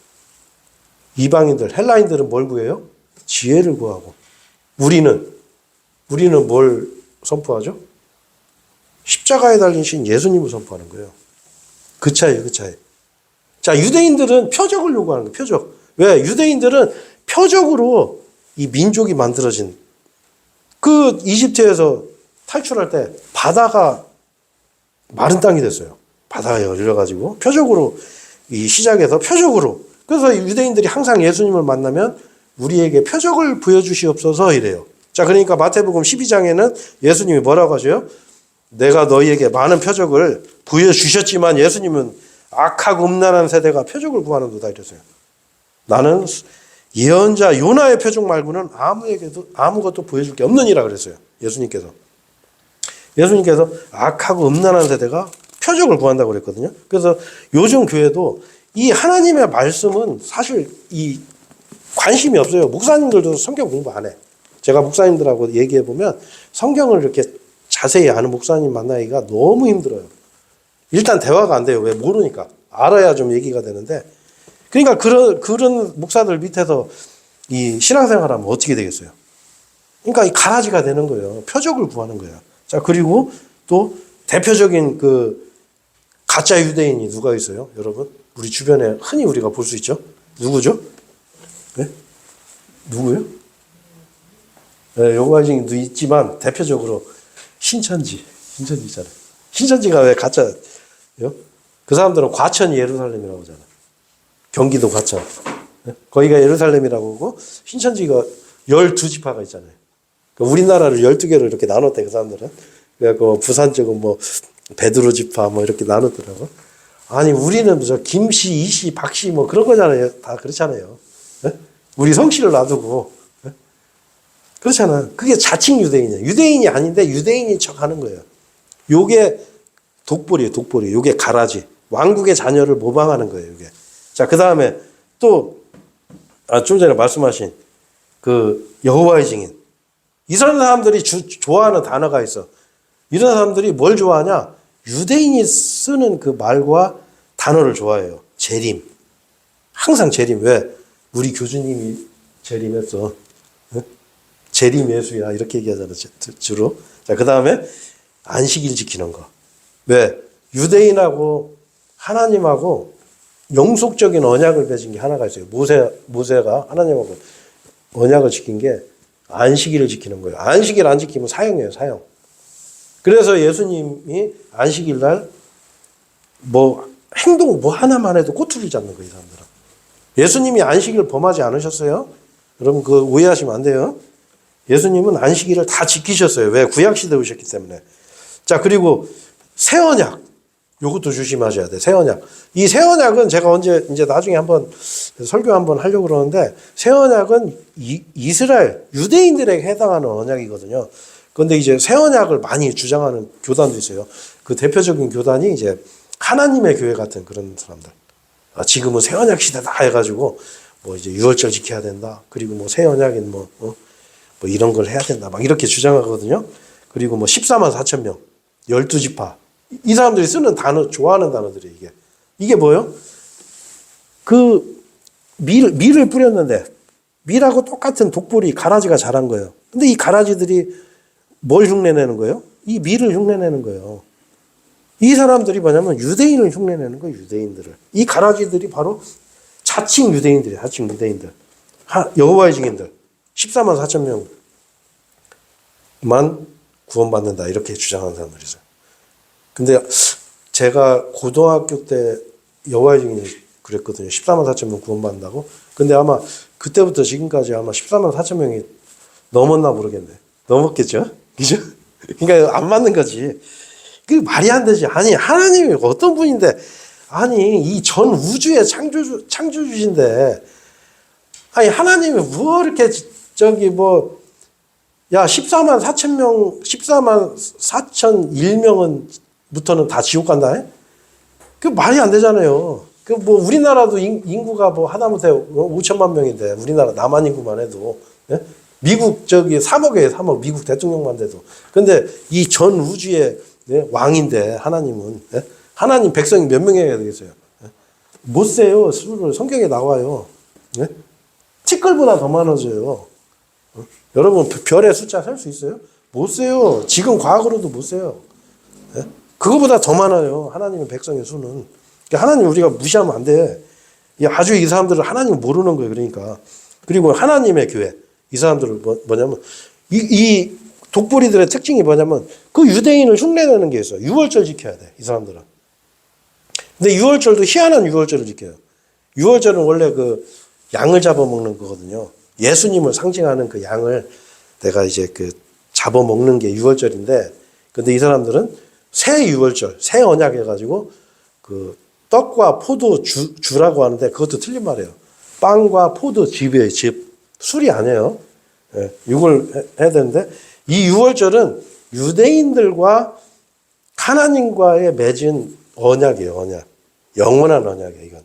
이방인들, 헬라인들은 뭘 구해요? 지혜를 구하고. 우리는 뭘 선포하죠? 십자가에 달린 신 예수님을 선포하는 거예요. 그 차이에요. 자, 유대인들은 표적을 요구하는 거예요. 표적. 왜? 유대인들은 표적으로 이 민족이 만들어진 그 이집트에서 탈출할 때 바다가 마른 땅이 됐어요. 바다가 열려가지고 표적으로 이 시작해서 표적으로. 그래서 유대인들이 항상 예수님을 만나면 우리에게 표적을 보여주시옵소서 이래요. 자, 그러니까 마태복음 12장에는 예수님이 뭐라고 하셔요? 내가 너희에게 많은 표적을 보여주셨지만 예수님은 악하고 음란한 세대가 표적을 구하는도다 이랬어요. 나는 예언자 요나의 표적 말고는 아무에게도 아무것도 보여줄 게 없느니라 그랬어요. 예수님께서 악하고 음란한 세대가 표적을 구한다고 그랬거든요. 그래서 요즘 교회도 이 하나님의 말씀은 사실 이 관심이 없어요. 목사님들도 성경 공부 안 해. 제가 목사님들하고 얘기해 보면 성경을 이렇게 자세히 아는 목사님 만나기가 너무 힘들어요. 일단 대화가 안 돼요. 왜? 모르니까. 알아야 좀 얘기가 되는데. 그러니까 그런 목사들 밑에서 이 신앙생활 하면 어떻게 되겠어요? 그러니까 이 가라지가 되는 거예요. 표적을 구하는 거예요. 자, 그리고 또 대표적인 그 가짜 유대인이 누가 있어요? 여러분? 우리 주변에 흔히 우리가 볼 수 있죠? 누구죠? 네? 누구요? 네, 요가징도 있지만 대표적으로 신천지 있잖아요. 신천지가 왜 가짜요? 그 사람들은 과천이 예루살렘이라고 하잖아. 경기도 과천. 거기가 예루살렘이라고 하고 신천지가 12지파가 있잖아요. 그러니까 우리나라를 12개로 이렇게 나눴대, 그 사람들은. 그래갖고 부산 쪽은 뭐 베드로 지파 뭐 이렇게 나눴더라고. 아니, 우리는 저 김씨, 이씨, 박씨 뭐 그런 거잖아요. 다 그렇잖아요. 우리 성씨를 놔두고. 그렇잖아. 그게 자칭 유대인이야. 유대인이 아닌데 유대인인 척 하는 거예요. 요게 독보리예요, 독보리. 요게 가라지. 왕국의 자녀를 모방하는 거예요, 요게. 자, 그 다음에 또, 좀 전에 말씀하신 그 여호와의 증인. 이런 사람들이 좋아하는 단어가 있어. 이런 사람들이 뭘 좋아하냐? 유대인이 쓰는 그 말과 단어를 좋아해요. 재림. 항상 재림. 왜? 우리 교주님이 재림했어. 재림 예수야. 이렇게 얘기하잖아, 주로. 자, 그 다음에 안식일 지키는 거. 왜? 유대인하고 하나님하고 영속적인 언약을 맺은 게 하나가 있어요. 모세가 하나님하고 언약을 지킨 게 안식일을 지키는 거예요. 안식일 안 지키면 사형이에요, 사형. 그래서 예수님이 안식일 날 뭐 행동 뭐 하나만 해도 꼬투리 잡는 거예요, 이 사람들은. 예수님이 안식일을 범하지 않으셨어요? 여러분 그 오해하시면 안 돼요. 예수님은 안식일을 다 지키셨어요. 왜? 구약시대에 오셨기 때문에. 자, 그리고 새 언약. 요것도 조심하셔야 돼. 새 언약. 이 새 언약은 제가 언제 이제 나중에 한번 설교 한번 하려고 그러는데 새 언약은 이스라엘 유대인들에게 해당하는 언약이거든요. 그런데 이제 새 언약을 많이 주장하는 교단도 있어요. 그 대표적인 교단이 이제 하나님의 교회 같은 그런 사람들. 지금은 새 언약 시대다 해가지고 뭐 이제 유월절 지켜야 된다. 그리고 뭐 새 언약인 뭐 이런 걸 해야 된다. 막 이렇게 주장하거든요. 그리고 뭐 14만 4천 명, 12지파. 이 사람들이 쓰는 단어, 좋아하는 단어들이 이게. 이게 뭐예요? 그 밀을 뿌렸는데 밀하고 똑같은 독보리 가라지가 자란 거예요. 근데 이 가라지들이 뭘 흉내내는 거예요? 이 밀을 흉내내는 거예요. 이 사람들이 뭐냐면 유대인을 흉내내는 거예요, 유대인들을. 이 가라지들이 바로 자칭 유대인들이에요, 자칭 유대인들. 여호와의 증인들. 14만 4천 명만 구원받는다. 이렇게 주장하는 사람들이죠. 근데 제가 고등학교 때 여호와의 증인이 그랬거든요. 14만 4천 명 구원받는다고. 근데 아마 그때부터 지금까지 아마 14만 4천 명이 넘었나 모르겠네. 넘었겠죠? 그죠? 그러니까 안 맞는 거지. 그 말이 안 되지. 아니, 하나님이 어떤 분인데, 아니, 이 전 우주의 창조주신데, 아니, 하나님이 뭐 이렇게 야, 14만 4천 명, 14만 4천 1명은 부터는 다 지옥 간다. 그 말이 안 되잖아요. 그 뭐 우리나라도 인구가 뭐 하다못해 5천만 명인데 우리나라 남한 인구만 해도 예? 미국 3억이에요. 3억 미국 대통령만 돼도. 근데 이 전 우주의 예? 왕인데 하나님은 예? 하나님 백성이 몇 명이어야 되겠어요? 예? 못 세요. 수를 성경에 나와요. 예? 티끌보다 더 많아져요. 여러분 별의 숫자 셀 수 있어요? 못 세요. 지금 과학으로도 못 세요. 예? 그거보다 더 많아요. 하나님의 백성의 수는. 그러니까 하나님 우리가 무시하면 안 돼. 아주 이 사람들은 하나님을 모르는 거예요. 그러니까. 그리고 하나님의 교회. 이 사람들은 뭐냐면 이 독보리들의 특징이 뭐냐면 그 유대인을 흉내내는 게 있어요. 유월절 지켜야 돼. 이 사람들은. 근데 유월절도 희한한 유월절을 지켜요. 유월절은 원래 그 양을 잡아먹는 거거든요. 예수님을 상징하는 그 양을 내가 이제 그 잡아먹는 게 유월절인데, 근데 이 사람들은 새 유월절, 새 언약 해가지고 그 떡과 포도 주라고 하는데 그것도 틀린 말이에요. 빵과 포도 즙이에요, 즙. 술이 아니에요. 예, 이걸 해야 되는데, 이 유월절은 유대인들과 하나님과의 맺은 언약이에요, 언약. 영원한 언약이에요, 이건.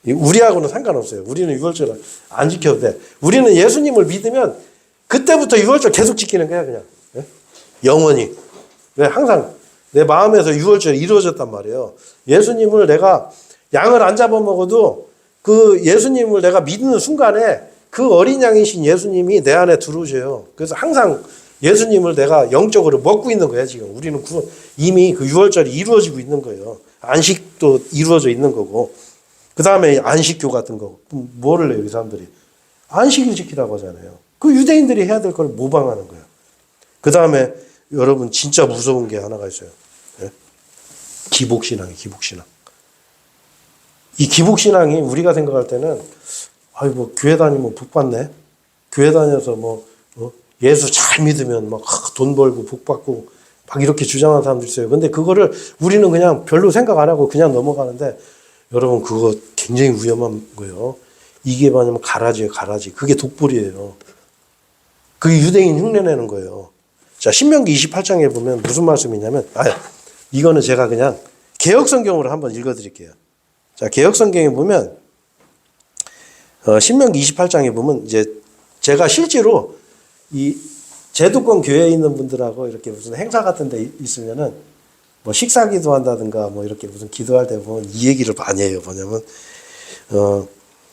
우리하고는 상관없어요. 우리는 유월절 안 지켜도 돼. 우리는 예수님을 믿으면 그때부터 유월절 계속 지키는 거야, 그냥. 예? 영원히. 왜? 항상 내 마음에서 유월절이 이루어졌단 말이에요. 예수님을 내가 양을 안 잡아먹어도 그 예수님을 내가 믿는 순간에 그 어린 양이신 예수님이 내 안에 들어오셔요. 그래서 항상 예수님을 내가 영적으로 먹고 있는 거야, 지금. 우리는 이미 그 유월절이 이루어지고 있는 거예요. 안식도 이루어져 있는 거고. 그 다음에 안식교 같은 거. 뭐를 해요, 이 사람들이? 안식일 지키라고 하잖아요. 그 유대인들이 해야 될 걸 모방하는 거예요. 그 다음에 여러분 진짜 무서운 게 하나가 있어요. 예? 기복신앙이에요, 기복신앙. 이 기복신앙이 우리가 생각할 때는, 아이, 뭐, 교회 다니면 복 받네. 교회 다녀서 뭐, 예수 잘 믿으면 막 돈 벌고 복 받고 막 이렇게 주장하는 사람들 있어요. 근데 그거를 우리는 그냥 별로 생각 안 하고 그냥 넘어가는데, 여러분, 그거 굉장히 위험한 거예요. 이게 뭐냐면 가라지예요, 가라지. 그게 독불이에요. 그게 유대인 흉내내는 거예요. 자, 신명기 28장에 보면 무슨 말씀이냐면, 이거는 제가 그냥 개역성경으로 한번 읽어드릴게요. 자, 개역성경에 보면, 신명기 28장에 보면, 이제 제가 실제로 이 제도권 교회에 있는 분들하고 이렇게 무슨 행사 같은 데 있으면은 뭐 식사 기도한다든가 뭐 이렇게 무슨 기도할 때 보면 이 얘기를 많이 해요. 뭐냐면,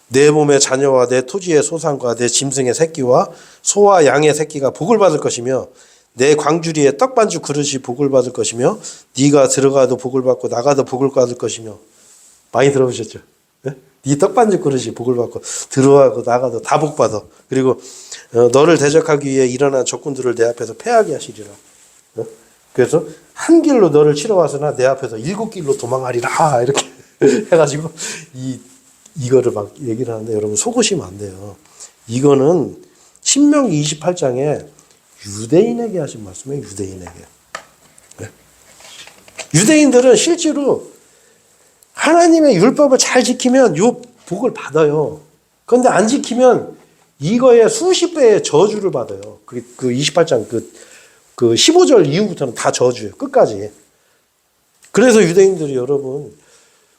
내 몸의 자녀와 내 토지의 소산과 내 짐승의 새끼와 소와 양의 새끼가 복을 받을 것이며 내 광주리의 떡반죽 그릇이 복을 받을 것이며 네가 들어가도 복을 받고 나가도 복을 받을 것이며. 많이 들어보셨죠? 네? 네 떡반죽 그릇이 복을 받고 들어가고 나가도 다 복 받아. 그리고 너를 대적하기 위해 일어난 적군들을 내 앞에서 패하게 하시리라. 그래서 한 길로 너를 치러 왔으나 내 앞에서 7길로 도망하리라. 이렇게 해가지고 이거를 막 얘기를 하는데 여러분 속으시면 안 돼요. 이거는 신명기 28장에 유대인에게 하신 말씀이에요. 유대인에게. 네? 유대인들은 실제로 하나님의 율법을 잘 지키면 요 복을 받아요. 그런데 안 지키면 이거에 수십 배의 저주를 받아요. 그 28장 그 15절 이후부터는 다 저주예요. 끝까지. 그래서 유대인들이 여러분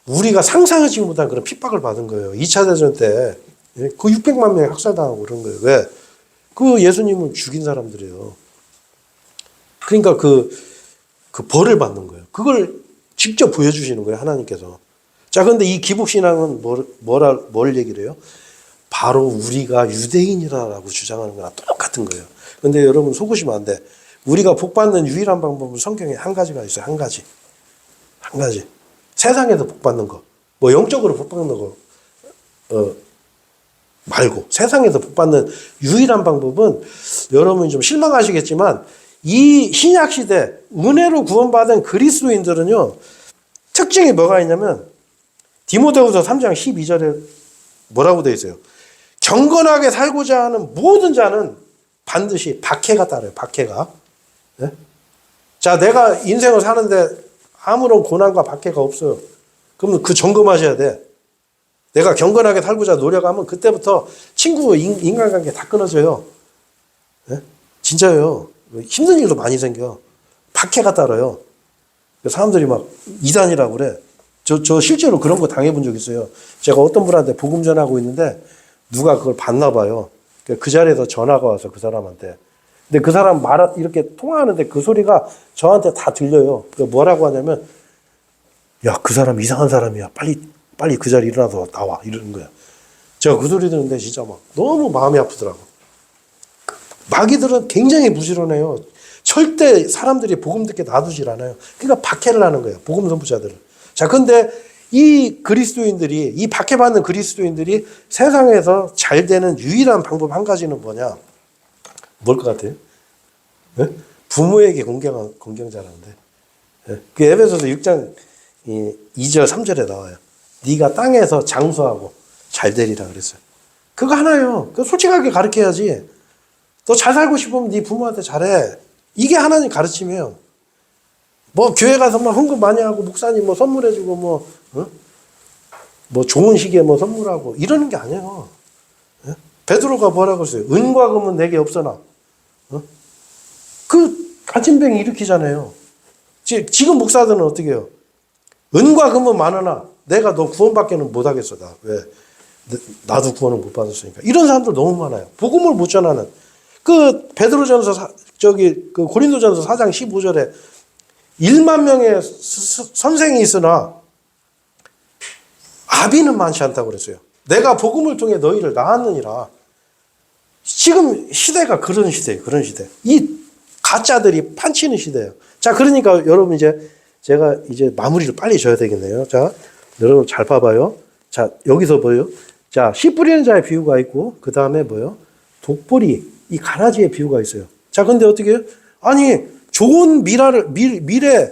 우리가 상상하지 못한 그런 핍박을 받은 거예요. 2차 대전 때 그 600만 명이 학살당하고 그런 거예요. 왜? 그 예수님은 죽인 사람들이에요. 그러니까 그 벌을 받는 거예요. 그걸 직접 보여주시는 거예요. 하나님께서. 자, 근데 이 기복신앙은 뭘 얘기를 해요? 바로 우리가 유대인이라고 주장하는 거랑 똑같은 거예요. 근데 여러분 속으시면 안 돼. 우리가 복받는 유일한 방법은 성경에 한 가지가 있어요. 한 가지. 세상에서 복받는 거. 뭐 영적으로 복받는 거 말고 세상에서 복받는 유일한 방법은 여러분이 좀 실망하시겠지만 이 신약시대 은혜로 구원받은 그리스도인들은요. 특징이 뭐가 있냐면 디모데후서 3장 12절에 뭐라고 되어 있어요? 경건하게 살고자 하는 모든 자는 반드시 박해가 따라요. 박해가. 네? 자, 내가 인생을 사는데 아무런 고난과 박해가 없어요. 그러면 그 점검하셔야 돼. 내가 경건하게 살고자 노력하면 그때부터 친구, 인간관계 다 끊어져요. 네? 진짜요. 힘든 일도 많이 생겨. 박해가 따라요. 사람들이 막 이단이라고 그래. 저 실제로 그런 거 당해본 적 있어요. 제가 어떤 분한테 복음 전하고 있는데 누가 그걸 봤나 봐요. 그 자리에서 전화가 와서 그 사람한테. 근데 그 사람 이렇게 통화하는데 그 소리가 저한테 다 들려요. 뭐라고 하냐면, 야, 그 사람 이상한 사람이야. 빨리 그 자리 일어나서 나와. 이러는 거야. 제가 그 소리 듣는데 진짜 막 너무 마음이 아프더라고. 마귀들은 굉장히 부지런해요. 절대 사람들이 복음 듣게 놔두질 않아요. 그러니까 박해를 하는 거예요. 복음 선포자들은. 자, 근데 이 그리스도인들이, 이 박해받는 그리스도인들이 세상에서 잘 되는 유일한 방법 한 가지는 뭐냐? 뭘 것 같아요? 네? 부모에게 공경자라는데. 네? 그 에베소서 6장 2절 3절에 나와요. 네가 땅에서 장수하고 잘 되리라 그랬어요. 그거 하나요. 그거 솔직하게 가르쳐야지. 너 잘 살고 싶으면 네 부모한테 잘해. 이게 하나님 가르침이에요. 뭐 교회 가서 막 헌금 많이 하고 목사님 뭐 선물해주고 뭐 좋은 시기에 뭐 선물하고 이러는 게 아니에요. 베드로가 뭐라고 했어요? 은과 금은 내게 없어나. 그 간침병이 일으키잖아요. 지금 목사들은 어떻게 해요? 은과 금은 많으나 내가 너 구원받기는 못하겠어. 나. 왜? 나도 구원을 못 받았으니까. 이런 사람들 너무 많아요. 복음을 못 전하는. 그 베드로전서 그 고린도전서 4장 15절에 1만 명의 선생이 있으나 아비는 많지 않다고 그랬어요. 내가 복음을 통해 너희를 낳았느니라. 지금 시대가 그런 시대예요. 그런 시대. 이 가짜들이 판치는 시대예요. 자, 그러니까 여러분 제가 이제 마무리를 빨리 져야 되겠네요. 자, 여러분 잘 봐봐요. 자, 여기서 뭐예요? 자, 씨 뿌리는 자의 비유가 있고 그 다음에 뭐예요? 독보리, 이 가라지의 비유가 있어요. 자, 근데 어떻게 해요? 아니, 좋은 미래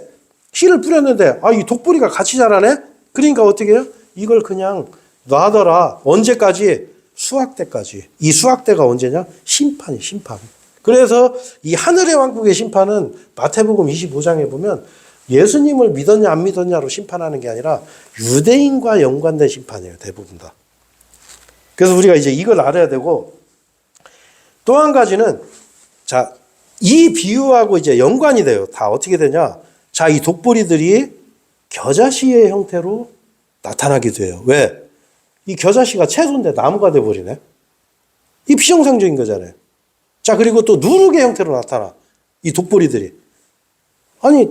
씨를 뿌렸는데 이 독보리가 같이 자라네? 그러니까 어떻게 해요? 이걸 그냥 놔둬라. 언제까지? 수학 때까지. 이 수학 때가 언제냐? 심판이 심판. 그래서 이 하늘의 왕국의 심판은 마태복음 25장에 보면 예수님을 믿었냐 안 믿었냐로 심판하는 게 아니라 유대인과 연관된 심판이에요. 대부분 다. 그래서 우리가 이제 이걸 알아야 되고, 또 한 가지는 자, 이 비유하고 이제 연관이 돼요. 다 어떻게 되냐? 자, 이 독보리들이 겨자씨의 형태로 나타나기도 해요. 왜? 이 겨자씨가 채소인데 나무가 돼버리네. 이 비정상적인 거잖아요. 자, 그리고 또 누룩의 형태로 나타나. 이 독보리들이. 아니,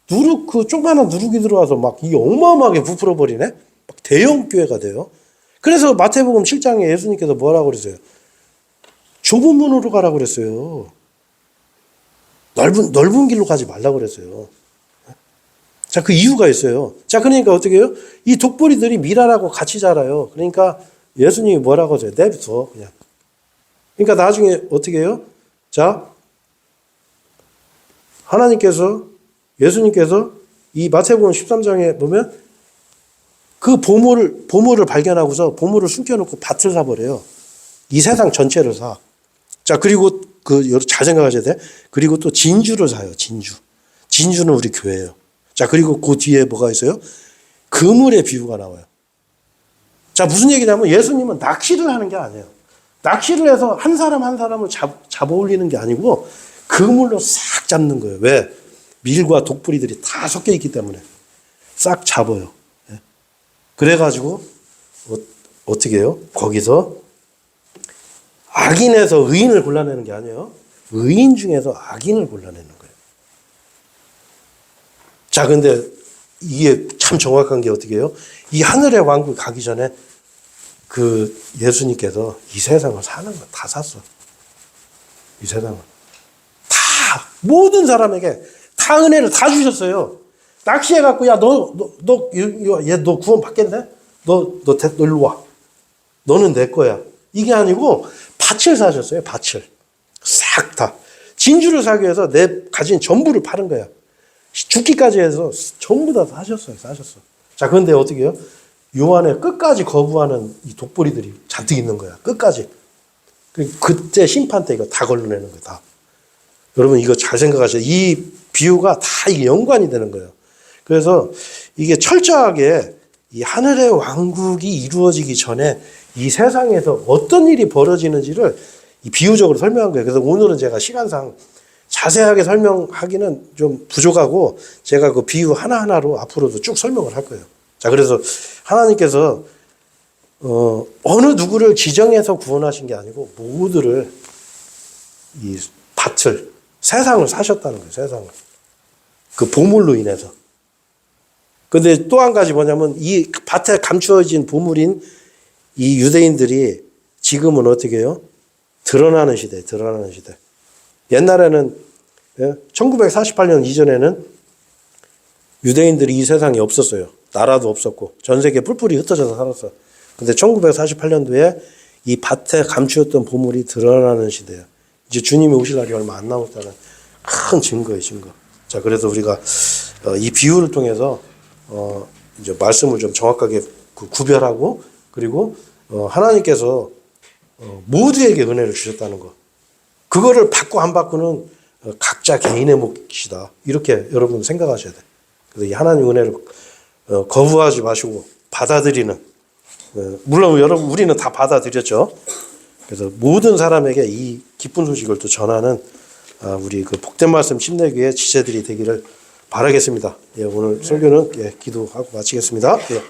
조그마한 누룩이 들어와서 막 이게 어마어마하게 부풀어 버리네? 막 대형 교회가 돼요. 그래서 마태복음 7장에 예수님께서 뭐라고 그랬어요? 좁은 문으로 가라고 그랬어요. 넓은 길로 가지 말라고 그랬어요. 자, 그 이유가 있어요. 자, 그러니까 어떻게 해요? 이 독보리들이 미랄하고 같이 자라요. 그러니까 예수님이 뭐라고 하세요? 내비둬, 그냥. 그러니까 나중에 어떻게 해요? 자, 예수님께서 이 마태복음 13장에 보면 그 보물을 발견하고서 보물을 숨겨놓고 밭을 사버려요. 이 세상 전체를 사. 자, 그리고 잘 생각하셔야 돼. 그리고 또 진주를 사요, 진주. 진주는 우리 교회예요. 자, 그리고 그 뒤에 뭐가 있어요? 그물의 비유가 나와요. 자, 무슨 얘기냐면 예수님은 낚시를 하는 게 아니에요. 낚시를 해서 한 사람 한 사람을 잡아 올리는 게 아니고 그물로 싹 잡는 거예요. 왜? 밀과 독보리들이 다 섞여 있기 때문에 싹 잡아요. 그래가지고 어떻게 해요? 거기서 악인에서 의인을 골라내는 게 아니에요. 의인 중에서 악인을 골라내는 거예요. 자, 근데 이게 참 정확한 게 어떻게 해요? 이 하늘의 왕국 가기 전에 그 예수님께서 이 세상을 사는 거 다 샀어. 이 세상을. 다, 모든 사람에게 다 은혜를 다 주셨어요. 낚시해갖고, 야, 너 구원 받겠네? 너 일로 와. 너는 내 거야. 이게 아니고, 밭을 사셨어요, 밭을. 싹 다. 진주를 사기 위해서 내 가진 전부를 파는 거야. 죽기까지 해서 전부 다 사셨어요. 자, 그런데 어떻게 해요? 요 안에 끝까지 거부하는 이 독보리들이 잔뜩 있는 거야. 끝까지. 그때 심판 때 이거 다 걸러내는 거야, 다. 여러분, 이거 잘 생각하세요. 이 비유가 다 이게 연관이 되는 거예요. 그래서 이게 철저하게 이 하늘의 왕국이 이루어지기 전에 이 세상에서 어떤 일이 벌어지는지를 이 비유적으로 설명한 거예요. 그래서 오늘은 제가 시간상 자세하게 설명하기는 좀 부족하고 제가 그 비유 하나하나로 앞으로도 쭉 설명을 할 거예요. 자, 그래서 하나님께서 어느 누구를 지정해서 구원하신 게 아니고 모두를 이 밭을 세상을 사셨다는 거예요. 세상을. 그 보물로 인해서. 근데 또 한 가지 뭐냐면 이 밭에 감추어진 보물인 이 유대인들이 지금은 어떻게 해요? 드러나는 시대. 옛날에는 1948년 이전에는 유대인들이 이 세상에 없었어요. 나라도 없었고 전 세계 뿔뿔이 흩어져서 살았어. 근데 1948년도에 이 밭에 감추었던 보물이 드러나는 시대야. 이제 주님이 오실 날이 얼마 안 남았다는 큰 증거예요, 증거. 자, 그래서 우리가 이 비유를 통해서 이제 말씀을 좀 정확하게 구별하고 그리고 하나님께서 모두에게 은혜를 주셨다는 거. 그거를 받고 안 받고는 각자 개인의 몫이다. 이렇게 여러분 생각하셔야 돼. 그래서 이 하나님 은혜를 거부하지 마시고 받아들이는. 물론 여러분 우리는 다 받아들였죠. 그래서 모든 사람에게 이 기쁜 소식을 또 전하는 우리 그 복된 말씀 침례교회 지체들이 되기를 바라겠습니다. 예, 오늘 설교는 기도하고 마치겠습니다. 예.